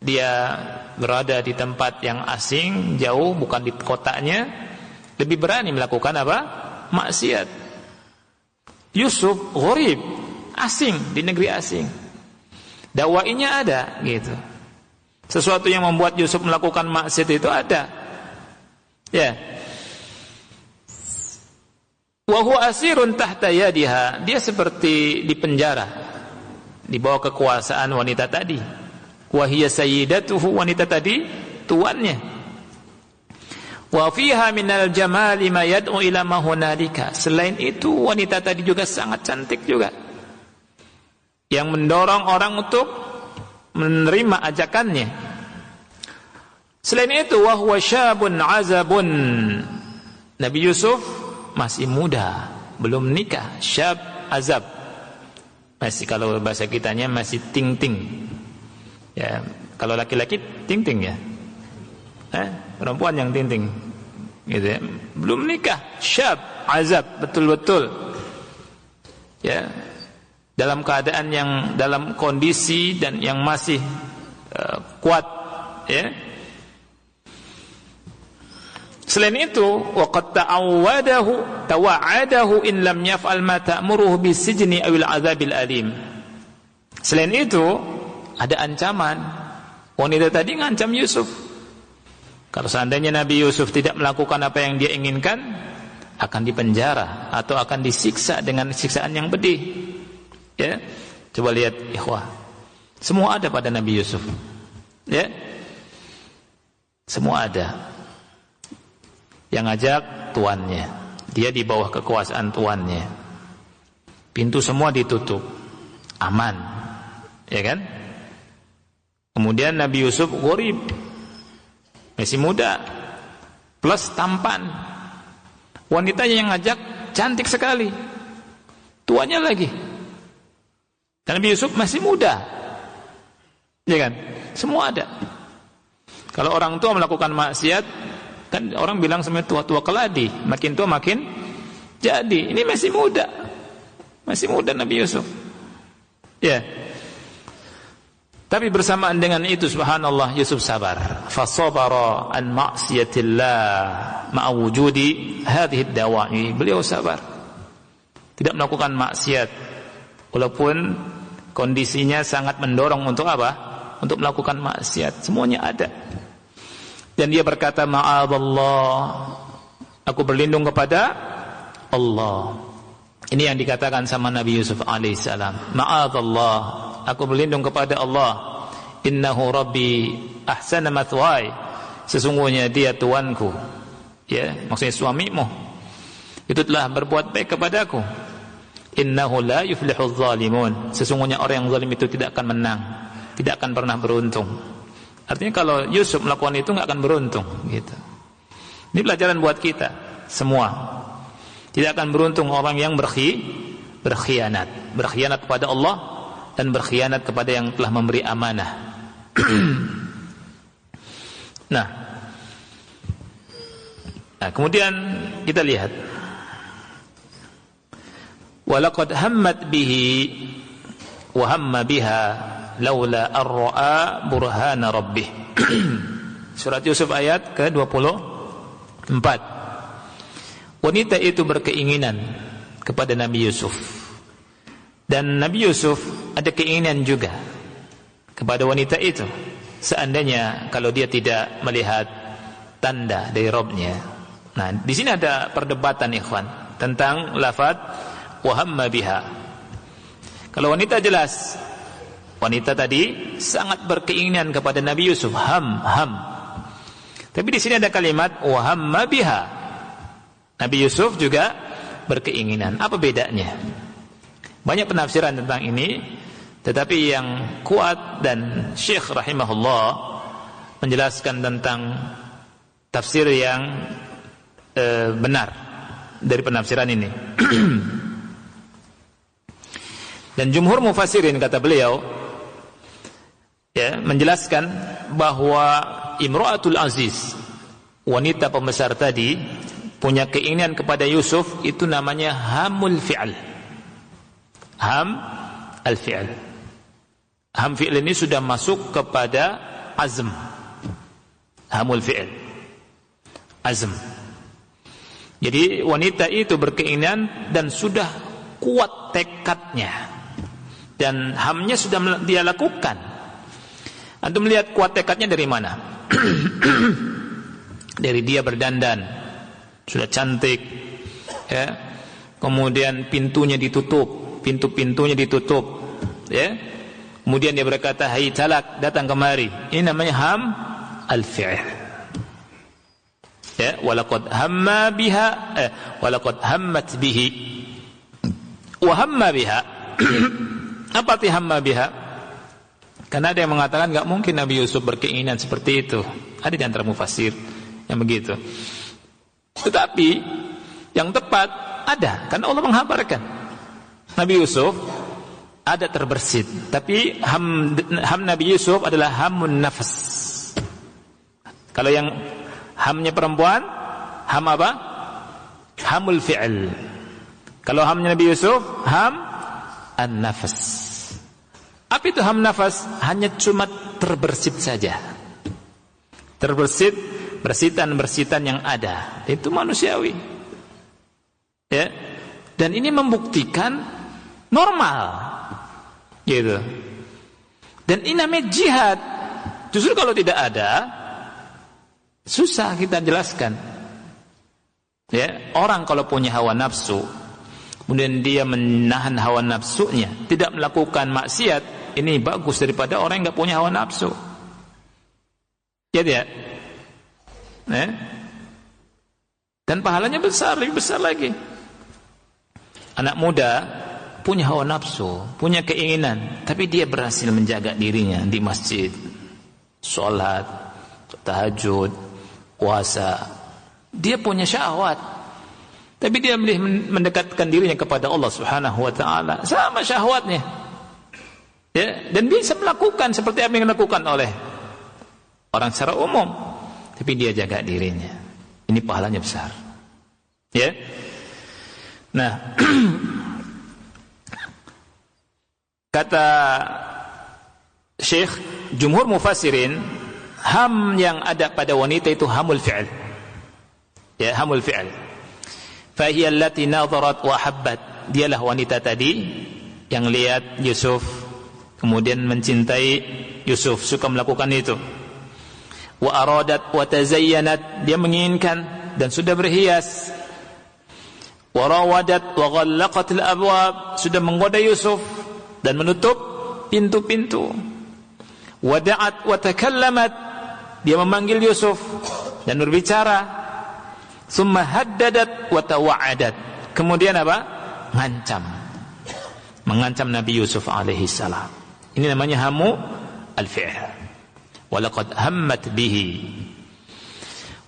dia berada di tempat yang asing, jauh, bukan di kotanya, lebih berani melakukan apa? Maksiat. Yusuf gharib, asing, di negeri asing. Dakwainya ada, gitu. Sesuatu yang membuat Yusuf melakukan maksiat itu ada. Ya. Wa huwa asirun tahta yadiha. Dia seperti di penjara, di bawah kekuasaan wanita tadi. Wa hiya sayyidatuhu, wanita tadi tuannya. Wa fiha minal jamali ma yad'u ila ma hunalika. Selain itu, wanita tadi juga sangat cantik juga, yang mendorong orang untuk menerima ajakannya. Selain itu, wa huwa syabun azabun. Nabi Yusuf masih muda, belum nikah. Syab, azab, masih, kalau bahasa kitanya masih ting-ting. Ya, kalau laki-laki ting-ting, ya. Perempuan yang ting-ting, gitu, ya. Belum nikah, syab, azab, betul-betul, ya, dalam keadaan yang, dalam kondisi dan yang masih kuat, ya. Selain itu, waqad tawa'adahu in lam yaf'al ma ta'muruhu bisijni awil azabil alim. Selain itu, ada ancaman. Wanita tadi ngancam Yusuf. Kalau seandainya Nabi Yusuf tidak melakukan apa yang dia inginkan, akan dipenjara atau akan disiksa dengan siksaan yang pedih. Ya. Coba lihat, ikhwah. Semua ada pada Nabi Yusuf. Ya. Semua ada. Yang ngajak tuannya, dia di bawah kekuasaan tuannya. Pintu semua ditutup, aman, ya kan? Kemudian Nabi Yusuf gharib, masih muda, plus tampan. Wanita yang ngajak cantik sekali. tuanya lagi. Dan Nabi Yusuf masih muda. Ya kan? Semua ada. Kalau orang tua melakukan maksiat, kan orang bilang sebenarnya tua-tua keladi, makin tua makin jadi. Ini masih muda. Masih muda Nabi Yusuf. Ya. Tapi bersamaan dengan itu subhanallah Yusuf sabar. Fasabara an ma'siyatillah ma'a wujudi hadhihi ad-dawa'i. Beliau sabar. Tidak melakukan maksiat walaupun kondisinya sangat mendorong untuk apa? Untuk melakukan maksiat. Semuanya ada. Dan dia berkata, ma'adallah, aku berlindung kepada Allah. Ini yang dikatakan sama Nabi Yusuf alaihissalam. Ma'adallah, aku berlindung kepada Allah. Innahu rabbi ahsana mathwaya. Sesungguhnya dia tuanku. Ya, maksudnya suamimu. Itu telah berbuat baik kepadaku. Innahu la yuflihuz zalimun. Sesungguhnya orang yang zalim itu tidak akan menang, tidak akan pernah beruntung. Artinya kalau Yusuf melakukan itu nggak akan beruntung gitu. Ini pelajaran buat kita semua. Tidak akan beruntung orang yang berkhianat kepada Allah dan berkhianat kepada yang telah memberi amanah. Nah, kemudian kita lihat walaqad hammat bihi wa hamma biha laula ar-ra'a burhana rabbih. Surat Yusuf ayat ke-24. Wanita itu berkeinginan kepada Nabi Yusuf. Dan Nabi Yusuf ada keinginan juga kepada wanita itu. Seandainya kalau dia tidak melihat tanda dari Rabb-nya. Nah, di sini ada perdebatan ikhwan tentang lafaz wa hamma biha. Kalau wanita jelas, wanita tadi sangat berkeinginan kepada Nabi Yusuf, ham. Tapi di sini ada kalimat wa hamma biha. Nabi Yusuf juga berkeinginan. Apa bedanya? Banyak penafsiran tentang ini, tetapi yang kuat dan Syekh rahimahullah menjelaskan tentang tafsir yang benar dari penafsiran ini. Dan jumhur mufassirin kata beliau ya menjelaskan bahwa Imra'atul Aziz, wanita pembesar tadi, punya keinginan kepada Yusuf, itu namanya hamul fi'al. Ham al-fi'al. Ham fi'al ini sudah masuk kepada azm. Hamul fi'al. Azm. Jadi wanita itu berkeinginan dan sudah kuat tekadnya. Dan hamnya sudah dia lakukan. Antum melihat kuat tekadnya dari mana? Dari dia berdandan, sudah cantik, ya. Kemudian pintunya ditutup, pintu-pintunya ditutup, ya. Kemudian dia berkata, "Hai talak, datang kemari." Ini namanya ham al-fi'l. Ya, walaqad hamma biha, walaqad hammat bihi. Wa hamma biha. Apa arti hamma biha? Karena ada yang mengatakan enggak mungkin Nabi Yusuf berkeinginan seperti itu. Ada di antara mufassir yang begitu. Tetapi yang tepat ada, karena Allah menghabarkan Nabi Yusuf ada terbersit. Tapi ham Nabi Yusuf adalah hamun nafas. Kalau yang hamnya perempuan, ham apa? Hamul fi'il. Kalau hamnya Nabi Yusuf, ham an-nafas. Apa itu ham nafas? Hanya cuma terbersit saja. Terbersit, bersitan-bersitan yang ada. Itu manusiawi. Ya. Dan ini membuktikan normal. Gitu. Dan ini namanya jihad. Justru kalau tidak ada, susah kita jelaskan. Ya, orang kalau punya hawa nafsu, kemudian dia menahan hawa nafsunya, tidak melakukan maksiat, ini bagus daripada orang yang enggak punya hawa nafsu. Ya tidak? Dan pahalanya besar, lebih besar lagi. Anak muda punya hawa nafsu, punya keinginan, tapi dia berhasil menjaga dirinya di masjid, sholat, tahajud, puasa. Dia punya syahwat, Tapi dia memilih mendekatkan dirinya kepada Allah Subhanahu wa taala sama syahwatnya. Ya, dan bisa melakukan seperti apa yang dilakukan oleh orang secara umum. Tapi dia jaga dirinya. Ini pahalanya besar. Ya. Nah, kata Syekh, jumhur mufassirin, ham yang ada pada wanita itu hamul fi'l. Ya, hamul fi'l. Fa hiya allati nadharat wa habbat. Dialah wanita tadi yang lihat Yusuf kemudian mencintai Yusuf, suka melakukan itu. Wa aradat wa tazayyanat, dia menginginkan dan sudah berhias. Wa rawadat wa ghallaqat al-abwab, sudah menggoda Yusuf dan menutup pintu-pintu. Wa da'at wa takallamat, dia memanggil Yusuf dan berbicara. Summa haddadat wa tawa'adat, kemudian apa? Mengancam Nabi Yusuf alaihi salam. Ini namanya hamu al-fi'l. Walaqad hammat bihi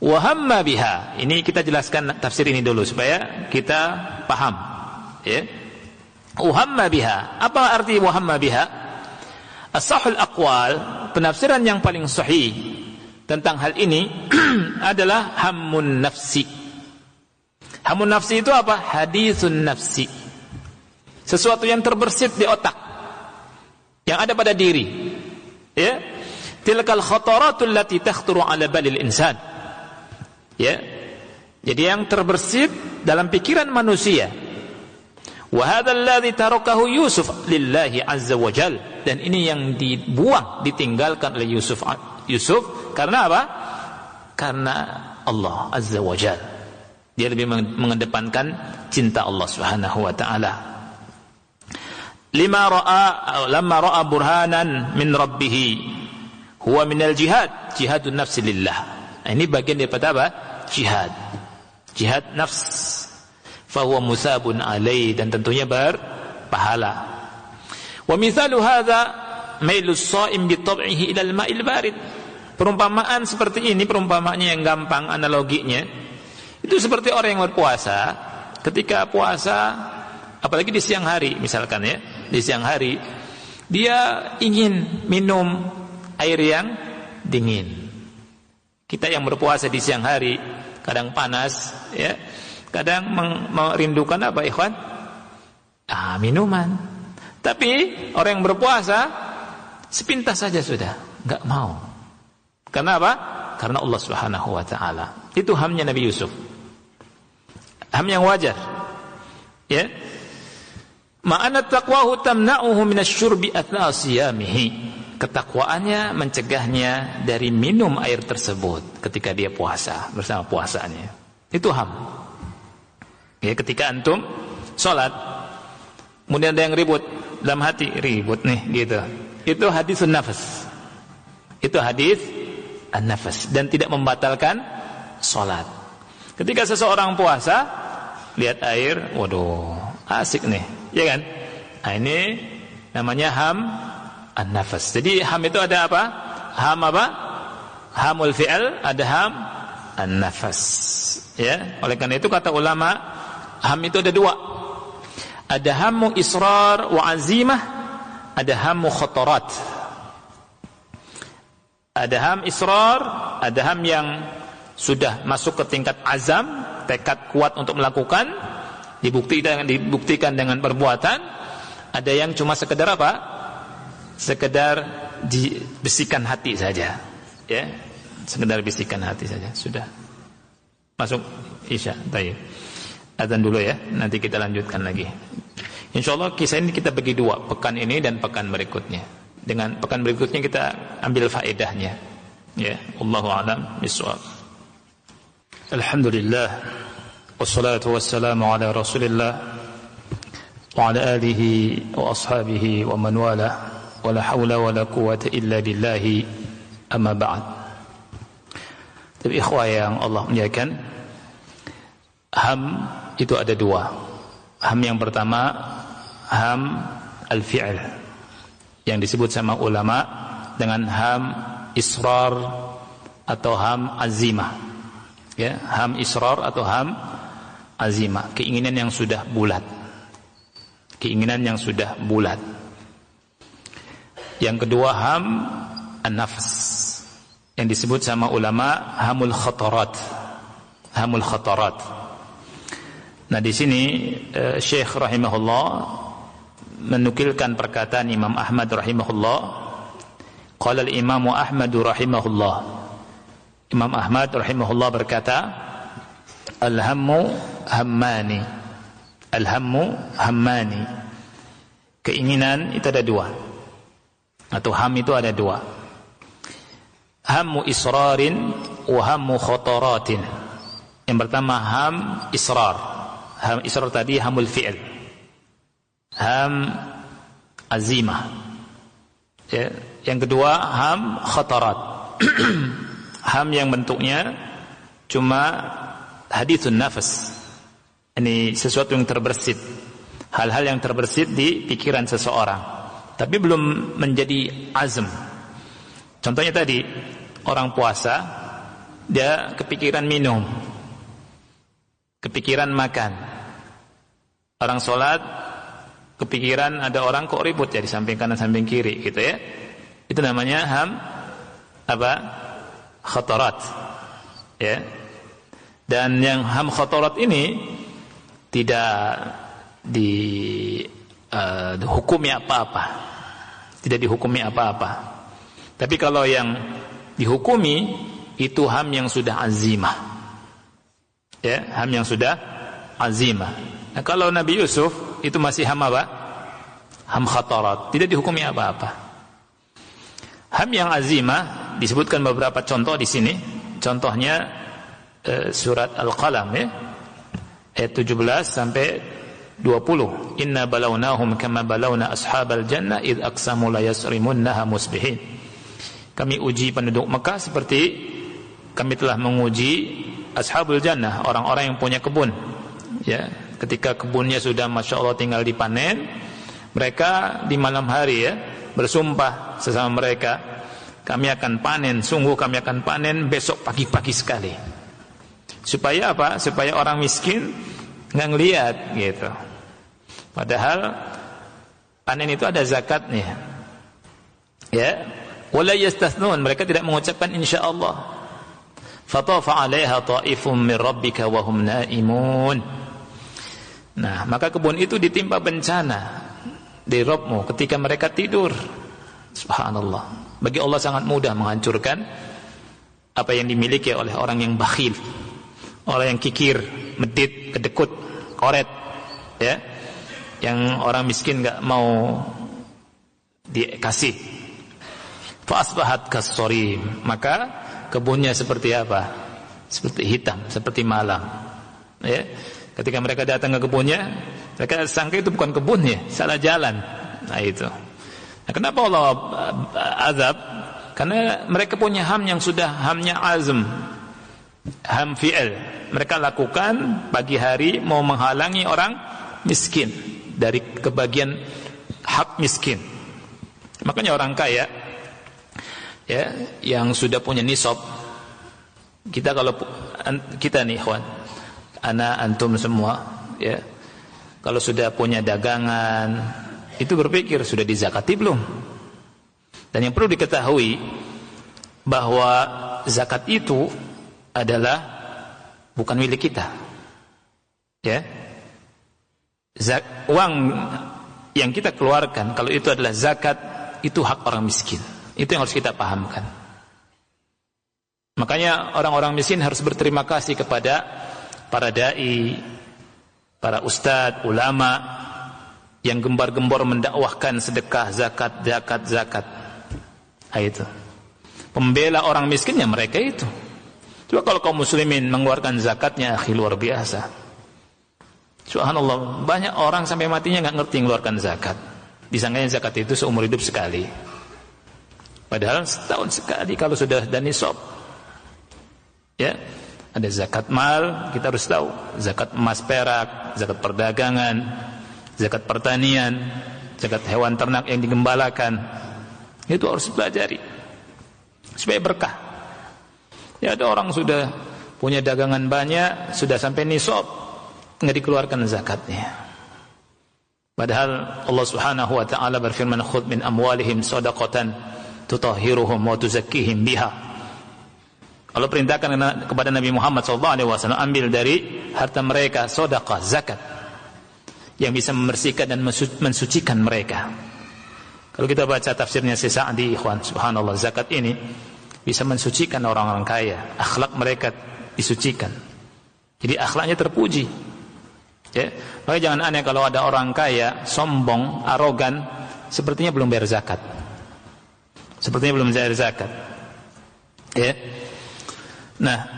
wa hamma biha. Ini kita jelaskan tafsir ini dulu supaya kita paham, ya. Uhamma biha, apa arti wahamma biha? As-sahul aqwal, penafsiran yang paling sahih tentang hal ini adalah hammun nafsi. Hammun nafsi itu apa? Haditsun nafsi, sesuatu yang terbersit di otak, yang ada pada diri, ya. Tilkal khataratul lati takhturu ala balil insan, ya. Jadi yang terbersit dalam pikiran manusia. Wa hadzal ladzi tarakahu Yusuf lillahi azza wa jal, dan ini yang dibuang, ditinggalkan oleh Yusuf karena apa? Karena Allah azza wa jal. Dia lebih mengedepankan cinta Allah Subhanahu wa taala. Lamma ra'a burhanan min rabbih huwa minal jihad, jihadun nafsi lillah. Nah, ini bagian daripada apa? Jihad nafs. Fahuwa musabun alaih, dan tentunya berpahala. Wa mithalu hadza mailus shaim bi tab'ihi ila al-ma'il barid. Perumpamaan seperti ini, perumpamaannya yang gampang analoginya, itu seperti orang yang berpuasa. Ketika puasa, apalagi di siang hari misalkan, ya, di siang hari dia ingin minum air yang dingin. Kita yang berpuasa di siang hari kadang panas, ya, kadang merindukan apa, ikhwan? Minuman. Tapi orang yang berpuasa sepintas saja sudah enggak mau. Karena apa? Karena Allah Subhanahu wa taala. Itu hamnya Nabi Yusuf. Ham yang wajar. Ya. Ma'ana taqwahu tamna'uhu minasyurbi athna siyamihi. Ketakwaannya mencegahnya dari minum air tersebut ketika dia puasa, bersama puasanya. Itu ham. Ya, ketika antum sholat, kemudian ada yang ribut dalam hati, ribut nih, gitu. Itu hadisun nafas. Itu hadis an-nafas, dan tidak membatalkan sholat. Ketika seseorang puasa, lihat air, waduh, asik nih, ya kan? Nah, ini namanya ham an-nafas. Jadi ham itu ada apa? Ham apa? Hamul fi'al, ada ham an-nafas. Ya, oleh karena itu kata ulama, ham itu ada dua. Ada hammu israr wa azimah, ada hammu khatarat. Ada ham israr, ada ham yang sudah masuk ke tingkat azam, tekad kuat untuk melakukan, dibuktikan dengan perbuatan. Ada yang cuma sekedar apa? Sekedar bisikan hati saja, ya. Sekedar bisikan hati saja, sudah. Masuk Isya, baik. Azan dulu ya, nanti kita lanjutkan lagi. Insyaallah kisah ini kita bagi dua, pekan ini dan pekan berikutnya. Dengan pekan berikutnya kita ambil faedahnya. Ya, wallahu a'lam bishawab. Alhamdulillah, wassalatu wassalamu ala Rasulillah wa ala alihi wa ashabihi wa man wala, wa la haula wa la quwwata illa billahi, amma ba'd. Tapi ikhwah yang Allah muliakan, ham itu ada dua. Ham yang pertama, ham al-fi'l, yang disebut sama ulama dengan ham israr atau ham azimah. Ya, ham israr atau ham azimah, keinginan yang sudah bulat. Keinginan yang sudah bulat. Yang kedua ham an-nafs, yang disebut sama ulama hamul khatarat. Hamul khatarat. Nah, di sini Syekh rahimahullah menukilkan perkataan Imam Ahmad rahimahullah. Qala al-Imam Ahmad rahimahullah. Imam Ahmad rahimahullah berkata, al-hammu hammani. Al-hammu hammani. Keinginan itu ada dua. Atau ham itu ada dua. Hammu israrin wa hammu khataratin. Yang pertama ham israr. Ham israr tadi hamul fi'il. Ham azimah. Ya. Yang kedua ham khatarat. Ham yang bentuknya cuma hadithun nafas. Ini sesuatu yang terbersit. Hal-hal yang terbersit di pikiran seseorang, tapi belum menjadi azm. Contohnya tadi, orang puasa, dia kepikiran minum, kepikiran makan. Orang sholat, kepikiran ada orang kok ribut ya di samping kanan samping kiri gitu ya. Itu namanya ham apa? Khatarat. Ya. Dan yang ham khatarat ini tidak dihukumi apa-apa. Tidak dihukumi apa-apa. Tapi kalau yang dihukumi itu ham yang sudah azimah. Ya, ham yang sudah azimah. Nah, kalau Nabi Yusuf itu masih ham apa? Ham khatarat, tidak dihukumi apa-apa. Ham yang azimah disebutkan beberapa contoh di sini. Contohnya surat Al-Qalam ya. Ayat 17 sampai 20. Inna balawnahum kama balawna ashabal jannah id aqsamu la yasrimunnaha musbihin. Kami uji penduduk Mekah seperti kami telah menguji ashabul jannah, orang-orang yang punya kebun. Ya, ketika kebunnya sudah Masya Allah tinggal dipanen, mereka di malam hari ya bersumpah sesama mereka, kami akan panen, sungguh kami akan panen besok pagi-pagi sekali. Supaya apa? Supaya orang miskin nggak ngelihat gitu. Padahal panen itu ada zakatnya. Ya, wala yastathnun, mereka tidak mengucapkan insyaallah. Fatafa 'alaiha ta'ifum min rabbika wa hum naimun. Nah, maka kebun itu ditimpa bencana dari Rabbmu ketika mereka tidur. Subhanallah. Bagi Allah sangat mudah menghancurkan apa yang dimiliki oleh orang yang bakhil. Orang yang kikir, medit, kedekut, koret, ya, yang orang miskin nggak mau dikasih. Fasbahat kasorim, maka kebunnya seperti apa? Seperti hitam, seperti malam. Ya, ketika mereka datang ke kebunnya, mereka sangka itu bukan kebunnya, salah jalan. Nah itu. Nah, kenapa Allah azab? Karena mereka punya ham yang sudah hamnya azm, ham fi'il. Mereka lakukan pagi hari mau menghalangi orang miskin dari kebagian hak miskin. Makanya orang kaya ya yang sudah punya nisab, kita nih ikhwan, ana antum semua ya, kalau sudah punya dagangan itu berpikir sudah dizakati belum? Dan yang perlu diketahui bahwa zakat itu adalah bukan milik kita. Ya. Uang yang kita keluarkan kalau itu adalah zakat, itu hak orang miskin. Itu yang harus kita pahamkan. Makanya orang-orang miskin harus berterima kasih kepada para dai, para ustadz, ulama yang gembar-gembor mendakwahkan sedekah, zakat. Nah, itu. Pembela orang miskin ya mereka itu. Coba kalau kaum muslimin mengeluarkan zakatnya, akhi, luar biasa. Subhanallah, banyak orang sampai matinya nggak ngerti mengeluarkan zakat. Disangkanya zakat itu seumur hidup sekali. Padahal setahun sekali kalau sudah dan nisab. Ya, ada zakat mal, kita harus tahu. Zakat emas perak, zakat perdagangan, zakat pertanian, zakat hewan ternak yang digembalakan. Itu harus pelajari supaya berkah. Ya, ada orang sudah punya dagangan banyak, sudah sampai nisab, enggak dikeluarkan zakatnya. Padahal Allah Subhanahu wa taala berfirman, "Khudh min amwalihim shadaqatan tutahhiruhum wa tuzakkihim biha." Allah perintahkan kepada Nabi Muhammad SAW, ambil dari harta mereka sedekah, zakat, yang bisa membersihkan dan mensucikan mereka. Kalau kita baca tafsirnya Syekh Sa'di, ikhwan, subhanallah, zakat ini bisa mensucikan orang-orang kaya, akhlak mereka disucikan. Jadi akhlaknya terpuji. Ya, makanya jangan aneh kalau ada orang kaya sombong, arogan, sepertinya belum bayar zakat. Sepertinya belum bayar zakat. Ya. Nah,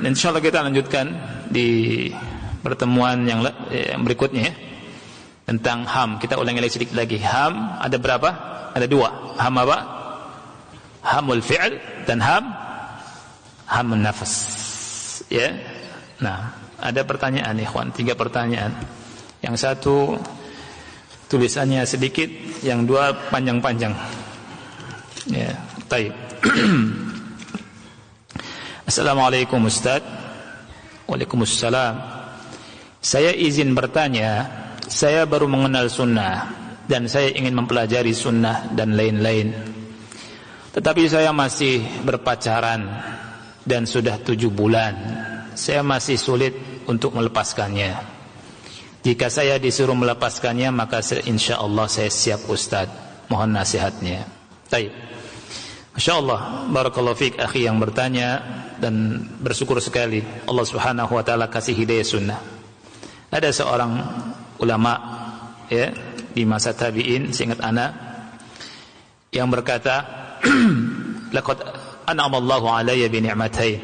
insyaallah kita lanjutkan di pertemuan yang berikutnya ya. Tentang ham, kita ulangi lagi sedikit lagi. Ham ada berapa? Ada 2. Ham apa? Hamul fi'l dan hamun nafas. Ya. Nah, ada pertanyaan ikhwan, 3 pertanyaan. Yang satu tulisannya sedikit, yang 2 panjang-panjang. Ya, baik. Assalamualaikum Ustaz. Waalaikumsalam. Saya izin bertanya. Saya baru mengenal sunnah dan saya ingin mempelajari sunnah dan lain-lain. Tetapi saya masih berpacaran dan sudah 7 bulan. Saya masih sulit untuk melepaskannya. Jika saya disuruh melepaskannya, maka insyaallah saya siap Ustaz. Mohon nasihatnya. Baik. Masyaallah, barakallahu fiik akhi yang bertanya, dan bersyukur sekali Allah Subhanahu wa taala kasih hidayah sunnah. Ada seorang ulama ya di masa tabi'in, seingat ana, yang berkata, laqad an'ama Allahu 'alayya bi ni'matain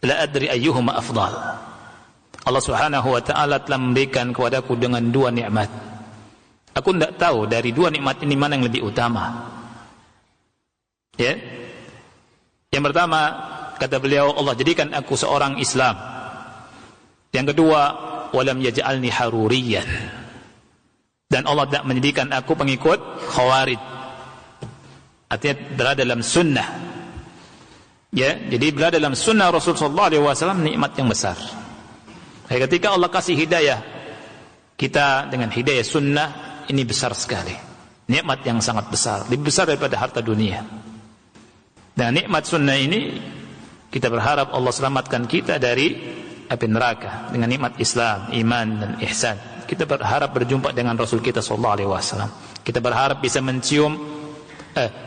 la adri ayyuhuma afdal. Allah Subhanahu wa taala telah memberikan kepadaku dengan 2 nikmat. Aku tidak tahu dari 2 nikmat ini mana yang lebih utama. Ya. Yang pertama, kata beliau, Allah jadikan aku seorang Islam. Yang kedua, walam yaj'alni haruriyan, dan Allah tidak menjadikan aku pengikut khawarij. Artinya berada dalam sunnah. Ya, jadi berada dalam sunnah Rasul sallallahu alaihi wasallam nikmat yang besar. Ketika Allah kasih hidayah kita dengan hidayah sunnah, ini besar sekali. Nikmat yang sangat besar, lebih besar daripada harta dunia. Dan nikmat sunnah ini kita berharap Allah selamatkan kita dari api neraka dengan nikmat Islam, iman dan ihsan. Kita berharap berjumpa dengan Rasul kita sallallahu alaihi wasallam. Kita berharap bisa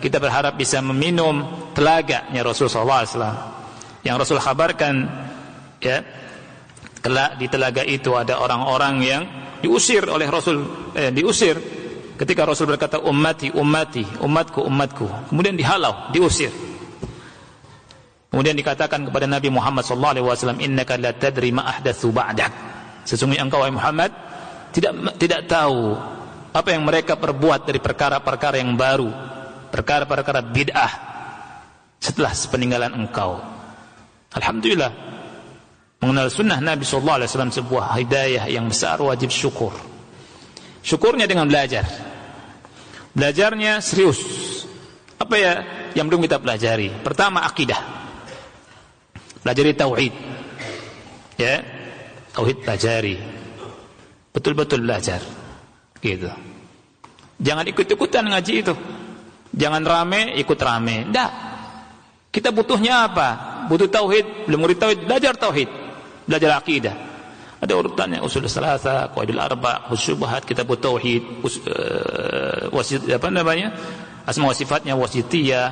kita berharap bisa meminum telaganya Rasul sallallahu alaihi wasallam. Yang Rasul kabarkan ya, kelak di telaga itu ada orang-orang yang diusir oleh Rasul, diusir ketika Rasul berkata ummati ummati, umatku umatku. Kemudian dihalau, diusir. Kemudian dikatakan kepada Nabi Muhammad sallallahu alaihi wasallam, innaka la tadri ma ahdatsu ba'dak. Sesungguhnya engkau wahai Muhammad tidak tahu apa yang mereka perbuat dari perkara-perkara yang baru, perkara-perkara bid'ah setelah sepeninggalan engkau. Alhamdulillah, mengenal sunnah Nabi sallallahu alaihi wasallam sebuah hidayah yang besar, wajib syukur. Syukurnya dengan belajar. Belajarnya serius. Apa ya yang belum kita pelajari? Pertama, akidah. Pelajari tauhid. Ya, tauhid pelajari. Betul-betul belajar. Gitu. Jangan ikut-ikutan ngaji itu. Jangan rame ikut rame. Enggak. Kita butuhnya apa? Butuh tauhid, belum ngerti tauhid, belajar tauhid. Belajar akidah. Ada urutannya, usul salasa, qawaidul arba', husyubahat, kitabut tauhid, wasit apa namanya? Asma wa sifatnya, wasitiyah,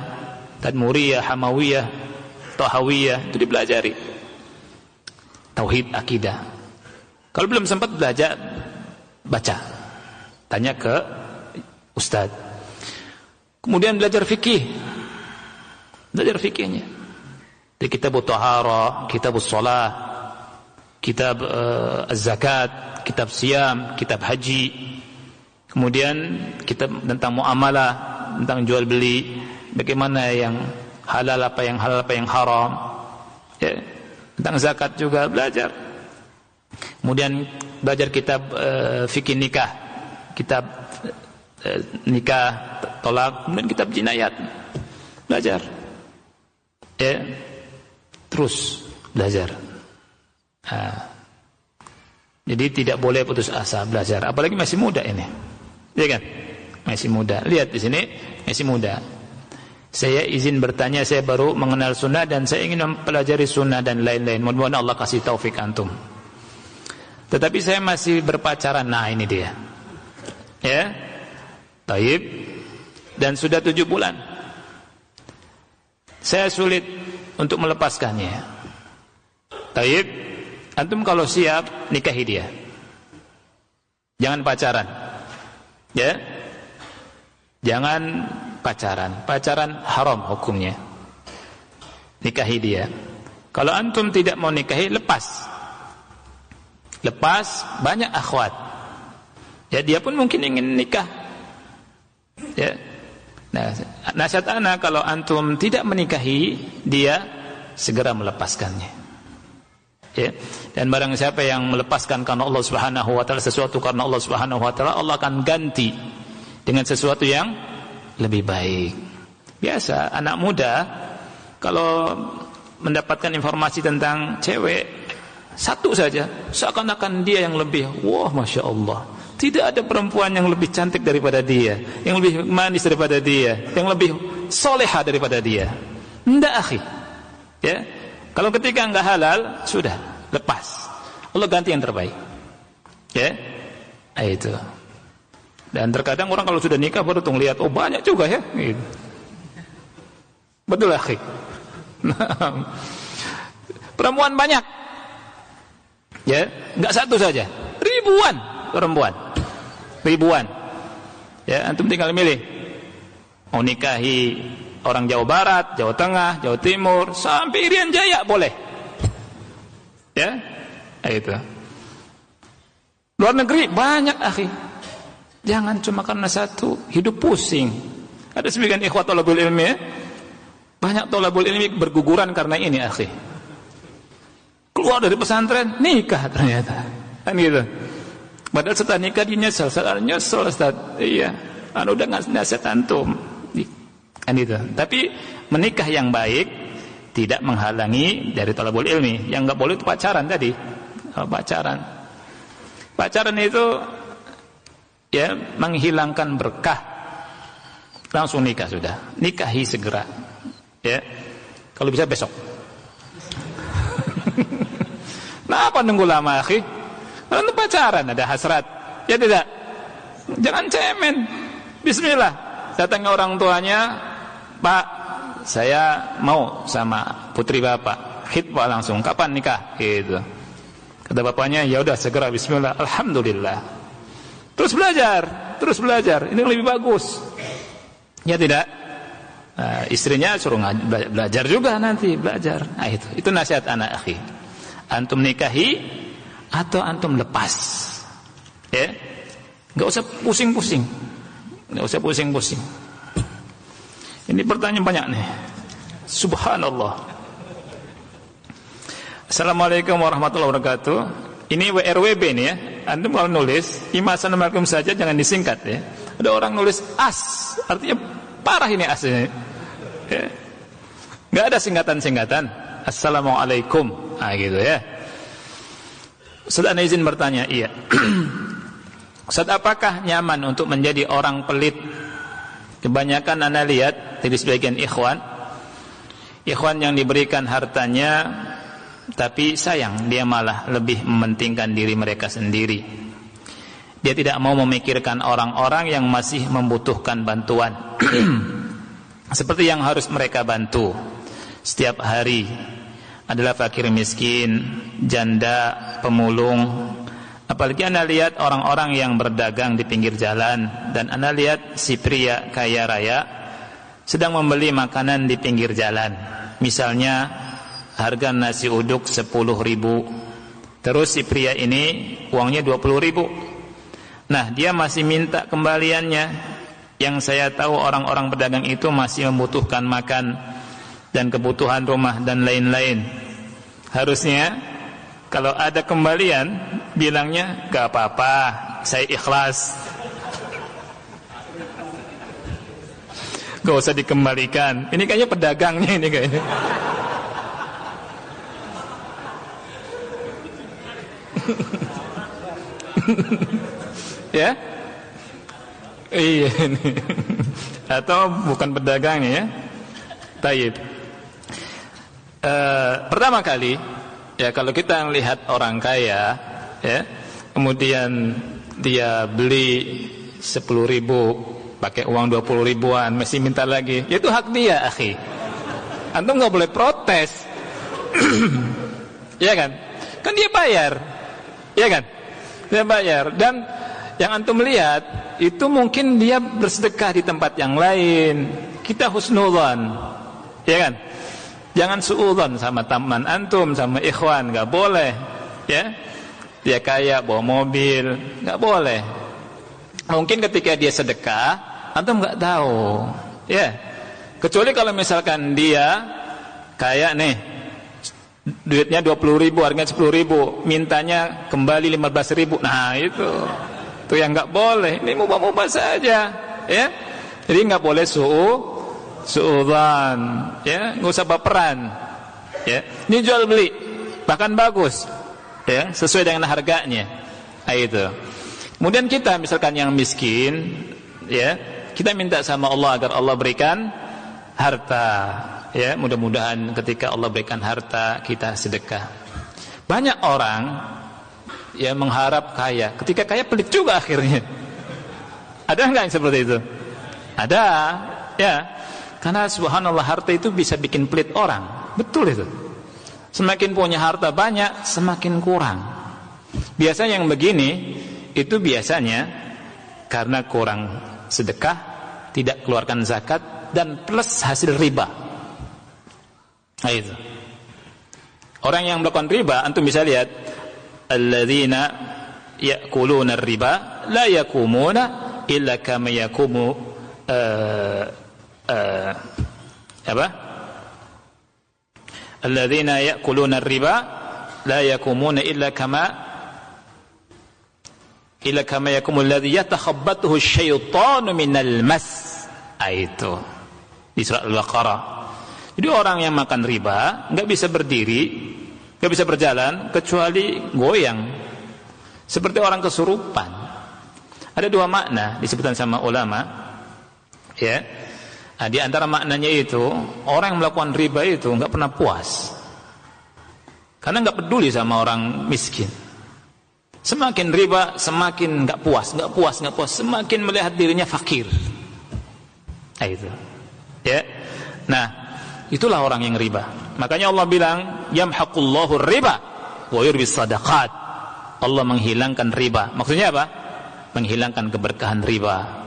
tadmuriyah, hamawiyah, tahawiyah, itu dipelajari. Tauhid, akidah. Kalau belum sempat belajar, baca. Tanya ke ustaz. Kemudian belajar fikih. Belajar fikihnya. Di kitab Taharah, kitab Shalah, kitab Az-Zakat, kitab Siyam, kitab Haji. Kemudian kitab tentang muamalah, tentang jual beli, bagaimana yang halal, apa yang haram. Ya, tentang zakat juga belajar. Kemudian belajar kitab fikih nikah, kitab nikah, tolak, kemudian kitab jinayat. Belajar. Ya, terus belajar. Jadi tidak boleh putus asa belajar, apalagi masih muda ini. Ya kan? Masih muda. Lihat di sini, masih muda. Saya izin bertanya, saya baru mengenal sunnah dan saya ingin mempelajari sunnah dan lain-lain. Mudah-mudahan Allah kasih taufik antum. Tetapi saya masih berpacaran. Nah, ini dia. Ya. Taib. Dan sudah 7 bulan. Saya sulit untuk melepaskannya. Taib. Antum kalau siap, nikahi dia. Jangan pacaran. Ya. Jangan pacaran. Pacaran haram hukumnya. Nikahi dia. Kalau antum tidak mau nikahi, lepas. Lepas, banyak akhwat. Ya, dia pun mungkin ingin nikah. Ya. Nah, nasihat ana kalau antum tidak menikahi dia, segera melepaskannya. Ya. Dan barang siapa yang melepaskan karena Allah Subhanahu wa taala sesuatu karena Allah Subhanahu wa taala, Allah akan ganti dengan sesuatu yang lebih baik. Biasa anak muda kalau mendapatkan informasi tentang cewek satu saja, seakan-akan dia yang lebih, wah Masya Allah, tidak ada perempuan yang lebih cantik daripada dia, yang lebih manis daripada dia, yang lebih soleha daripada dia. Tidak, akhi. Ya. Kalau ketika enggak halal, sudah, lepas. Allah ganti yang terbaik. Ya. Itu. Dan terkadang orang kalau sudah nikah baru tuh lihat, oh banyak juga ya. Gitu. Betul, akhi. Perempuan banyak. Ya, enggak satu saja. Ribuan perempuan. Ribuan. Ya, antum tinggal milih. Mau nikahi orang Jawa Barat, Jawa Tengah, Jawa Timur, sampai Irian Jaya boleh. Ya, itu. Luar negeri banyak, akhi. Jangan cuma karena satu hidup pusing. Ada sebagian ikhwat thalabul ilmi, ya? Banyak thalabul ilmi berguguran karena ini, akhi. Keluar dari pesantren, nikah ternyata. Kan gitu. Padahal setelah nikah dia nyesel, Ustaz. Iya, udah nggak nasihat antum. Kan itu. Tapi menikah yang baik tidak menghalangi dari thalabul ilmi. Yang enggak boleh itu pacaran tadi. Pacaran itu ya menghilangkan berkah. Langsung nikah sudah. Nikahi segera. Ya. Kalau bisa besok. Kenapa nunggu lama, akhi? Kalau untuk pacaran ada hasrat. Ya tidak. Jangan cemen. Bismillah. Datangnya orang tuanya, Pak, saya mau sama putri bapak. Khitbah langsung. Kapan nikah? Gitu. Kata bapaknya, ya udah segera. Bismillah. Alhamdulillah. Terus belajar. Ini lebih bagus. Ya tidak. Nah, istrinya suruh belajar juga nanti. Belajar. Nah, itu nasihat anak, akhi. Antum nikahi atau antum lepas. Ya. Enggak usah pusing-pusing. Ini pertanyaan banyak nih. Subhanallah. Assalamualaikum warahmatullahi wabarakatuh. Ini WRWB nih ya. Antum kalau nulis Assalamualaikum saja, jangan disingkat ya. Ada orang nulis as, artinya parah ini asnya. Ya. Gak ada singkatan-singkatan. Assalamualaikum. Nah gitu ya. Ustaz, ana izin bertanya. Iya. Ustaz, apakah nyaman untuk menjadi orang pelit? Kebanyakan ana lihat dari sebagian ikhwan yang diberikan hartanya, tapi sayang dia malah lebih mementingkan diri mereka sendiri. Dia tidak mau memikirkan orang-orang yang masih membutuhkan bantuan seperti yang harus mereka bantu setiap hari adalah fakir miskin, janda, pemulung. Apalagi anda lihat orang-orang yang berdagang di pinggir jalan, dan anda lihat si pria kaya raya sedang membeli makanan di pinggir jalan. Misalnya harga nasi uduk 10.000, terus si pria ini uangnya 20.000. Nah, dia masih minta kembaliannya. Yang saya tahu orang-orang pedagang itu masih membutuhkan makan dan kebutuhan rumah dan lain-lain. Harusnya kalau ada kembalian, bilangnya gak apa-apa, saya ikhlas, gak usah dikembalikan. Ini kayaknya pedagangnya ini kayaknya. Ya? Iya ini. Atau bukan pedagangnya ya. Taib. Pertama kali ya, kalau kita melihat orang kaya ya, kemudian dia beli 10.000 pakai uang 20 ribuan masih minta lagi, ya itu hak dia, akhi. Antum nggak boleh protes. Ya kan? Kan dia bayar. Ya kan? Dia bayar. Dan yang antum lihat itu mungkin dia bersedekah di tempat yang lain. Kita husnudzon. Ya kan? Jangan suudzon sama teman antum, sama ikhwan, nggak boleh. Ya, dia kaya bawa mobil, nggak boleh. Mungkin ketika dia sedekah, antum nggak tahu. Ya, kecuali kalau misalkan dia kaya nih, duitnya 20.000, harganya 10.000, mintanya kembali 15.000. Nah itu yang nggak boleh. Ini mubah-mubah saja. Ya, jadi nggak boleh suudzon, ya, nggak usah baperan, ya. Ini jual beli, bahkan bagus, ya, sesuai dengan harganya. Nah, itu. Kemudian kita misalkan yang miskin, ya, kita minta sama Allah agar Allah berikan harta, ya. Mudah-mudahan ketika Allah berikan harta kita sedekah. Banyak orang ya mengharap kaya, ketika kaya pelit juga akhirnya. Ada nggak yang seperti itu? Ada, ya. Karena subhanallah harta itu bisa bikin pelit orang. Betul itu. Semakin punya harta banyak, semakin kurang. Biasanya yang begini itu biasanya karena kurang sedekah, tidak keluarkan zakat, dan plus hasil riba. Nah itu. Orang yang melakukan riba, antum bisa lihat, alladzina ya'kuluna riba la yakumuna illa kama yakumu alladzina ya'kuluna riba la yakumuna illa kama yakumul ladzi yatakhabbathu asyaitanu minal mas. Itu di surah Al-Baqarah. Jadi orang yang makan riba enggak bisa berdiri, enggak bisa berjalan kecuali goyang seperti orang kesurupan. Ada dua makna disebutkan sama ulama, ya. Nah, di antara maknanya itu, orang yang melakukan riba itu enggak pernah puas. Karena enggak peduli sama orang miskin. Semakin riba, semakin enggak puas. Semakin melihat dirinya fakir. Nah, itu. Ya. Nah, itulah orang yang riba. Makanya Allah bilang, yamhaqullahu riba wa yurbis sadaqat. Allah menghilangkan riba. Maksudnya apa? Menghilangkan keberkahan riba.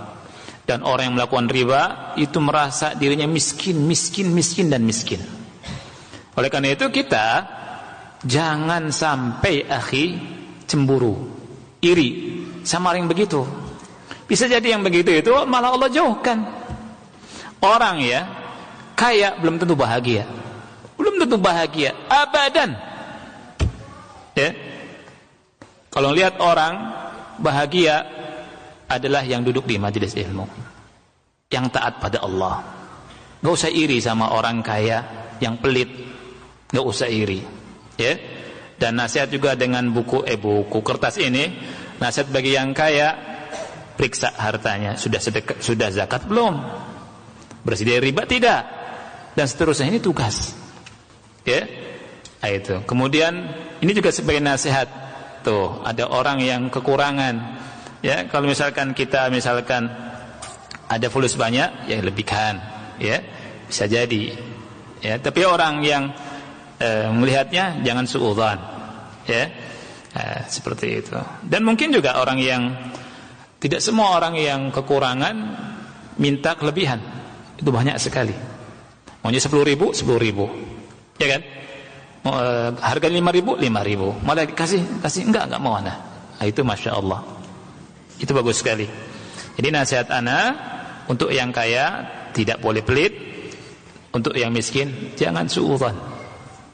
Dan orang yang melakukan riba itu merasa dirinya miskin. Oleh karena itu kita jangan sampai akhi cemburu, iri sama orang yang begitu. Bisa jadi yang begitu itu malah Allah jauhkan. Orang ya kaya belum tentu bahagia. Abadan. Ya. Kalau lihat orang bahagia adalah yang duduk di majelis ilmu, yang taat pada Allah. Gak usah iri sama orang kaya yang pelit, gak usah iri, ya. Dan nasihat juga dengan buku kertas ini, nasihat bagi yang kaya, periksa hartanya, sudah zakat belum, bersih dari riba tidak, dan seterusnya. Ini tugas, ya. Itu. Kemudian ini juga sebagai nasihat. Tuh, ada orang yang kekurangan. Ya, kalau misalkan kita ada fulus banyak, ya lebihkan, ya bisa jadi, ya. Tapi orang yang melihatnya jangan suudzon, ya, seperti itu. Dan mungkin juga orang yang tidak semua orang yang kekurangan minta kelebihan, itu banyak sekali. Maunya 10.000, ya kan? Harga 5.000, malah kasih enggak mau ana. Nah, itu masya Allah. Itu bagus sekali. Jadi nasihat ana untuk yang kaya tidak boleh pelit, untuk yang miskin jangan suudzon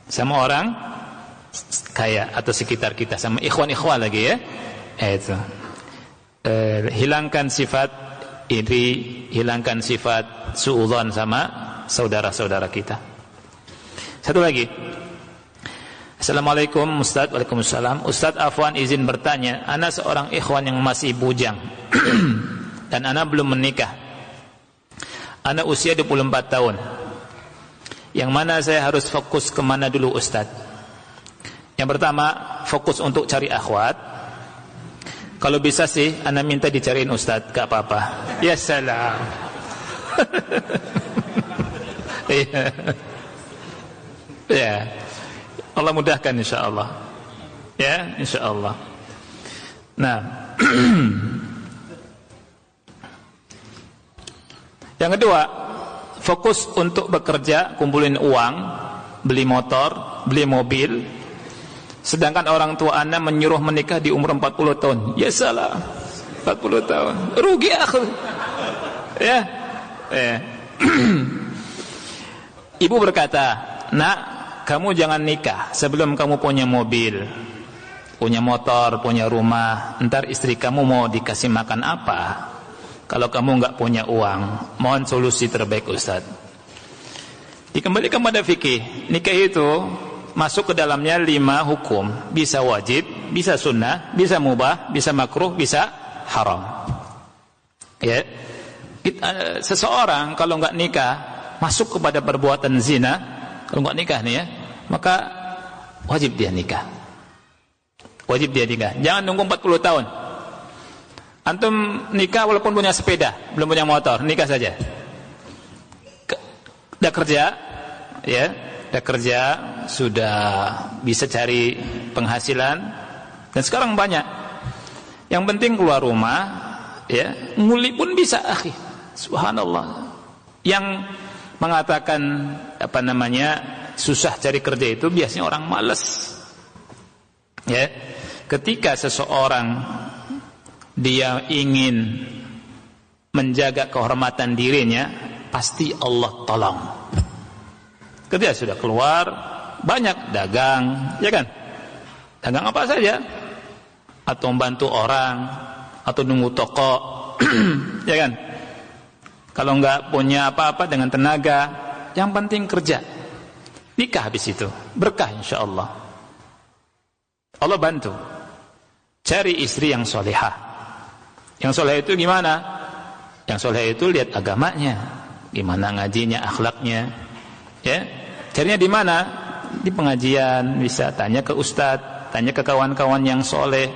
sama orang kaya atau sekitar kita, sama ikhwan lagi, ya. Itu. Hilangkan sifat iri, hilangkan sifat suudzon sama saudara-saudara kita. Satu lagi. Assalamualaikum Ustaz. Waalaikumsalam. Ustaz, afwan izin bertanya, ana seorang ikhwan yang masih bujang dan ana belum menikah. Ana usia 24 tahun. Yang mana saya harus fokus kemana dulu Ustaz? Yang pertama, fokus untuk cari akhwat. Kalau bisa sih ana minta dicariin Ustaz, gak apa-apa. Ya salam. Ya. Allah mudahkan insyaallah. Ya, insyaallah. Nah, yang kedua, fokus untuk bekerja, kumpulin uang, beli motor, beli mobil. Sedangkan orang tua anda menyuruh menikah di umur 40 tahun. Ya salah, 40 tahun. Rugi aku. Ya. Ibu berkata, nak, kamu jangan nikah sebelum kamu punya mobil, punya motor, punya rumah. Ntar istri kamu mau dikasih makan apa kalau kamu nggak punya uang? Mohon solusi terbaik Ustaz. Dikembalikan pada fikih. Nikah itu masuk ke dalamnya 5 hukum. Bisa wajib, bisa sunnah, bisa mubah, bisa makruh, bisa haram. Ya. Seseorang kalau nggak nikah masuk kepada perbuatan zina. Kalau nggak nikah nih ya, maka wajib dia nikah. Wajib dia nikah. Jangan nunggu 40 tahun. Antum nikah walaupun punya sepeda, belum punya motor, nikah saja. Udah kerja, ya, udah kerja, sudah bisa cari penghasilan, dan sekarang banyak. Yang penting keluar rumah, ya, nguli pun bisa, akhi. Subhanallah. Yang mengatakan susah cari kerja itu biasanya orang malas. Ya, ketika seseorang dia ingin menjaga kehormatan dirinya, pasti Allah tolong. Ketika sudah keluar, banyak dagang, ya kan? Dagang apa saja, atau membantu orang, atau nunggu toko, ya kan? Kalau enggak punya apa-apa dengan tenaga, yang penting kerja. Nikah habis itu, berkah insyaallah. Allah bantu. Cari istri yang solehah. Yang soleh itu gimana? Yang soleh itu lihat agamanya, gimana ngajinya, akhlaknya. Ya, carinya di mana? Di pengajian, bisa tanya ke ustadz, tanya ke kawan-kawan yang soleh.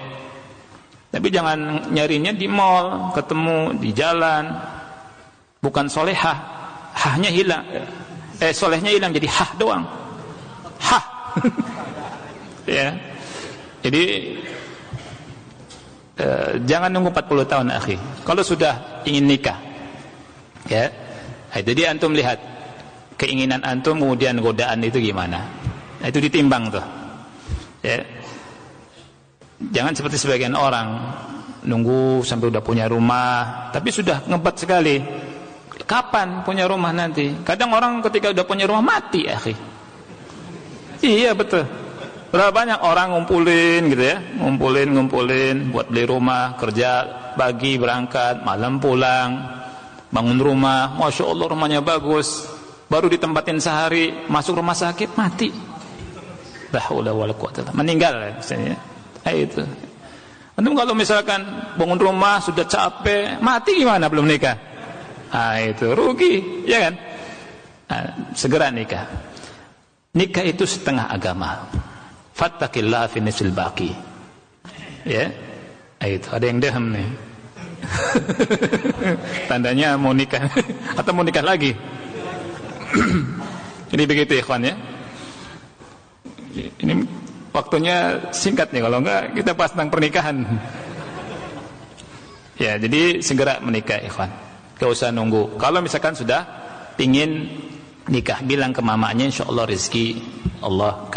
Tapi jangan nyarinya di mall, ketemu di jalan. Bukan solehah, hahnya hilang, solehnya hilang jadi hah doang, hah. Ya, jadi jangan nunggu 40 tahun akhi. Kalau sudah ingin nikah, ya, jadi antum lihat keinginan antum, kemudian godaan itu gimana. Nah, itu ditimbang tuh, ya. Jangan seperti sebagian orang nunggu sampai udah punya rumah, tapi sudah ngebat sekali. Kapan punya rumah nanti? Kadang orang ketika udah punya rumah mati, akhi. Iya betul. Berapa banyak orang ngumpulin gitu ya, ngumpulin buat beli rumah, kerja pagi berangkat, malam pulang, bangun rumah, masya Allah rumahnya bagus, baru ditempatin sehari, masuk rumah sakit mati. La haula wala quwwata illa billah. Meninggal ya, misalnya. Itu. Antum kalau misalkan bangun rumah sudah capek, mati gimana belum nikah? Itu rugi, ya kan? Segera nikah. Nikah itu setengah agama. Fattaqillaha fi nisfil baqi. Ya. Itu ada yang dehem nih. Tandanya mau nikah atau mau nikah lagi. Jadi begitu ikhwan ya. Ini waktunya singkat nih, kalau enggak kita bahas tentang pernikahan. Ya, jadi segera menikah ikhwan. Gak usah nunggu. Kalau misalkan sudah pingin nikah, bilang ke mamanya, insyaallah rezeki Allah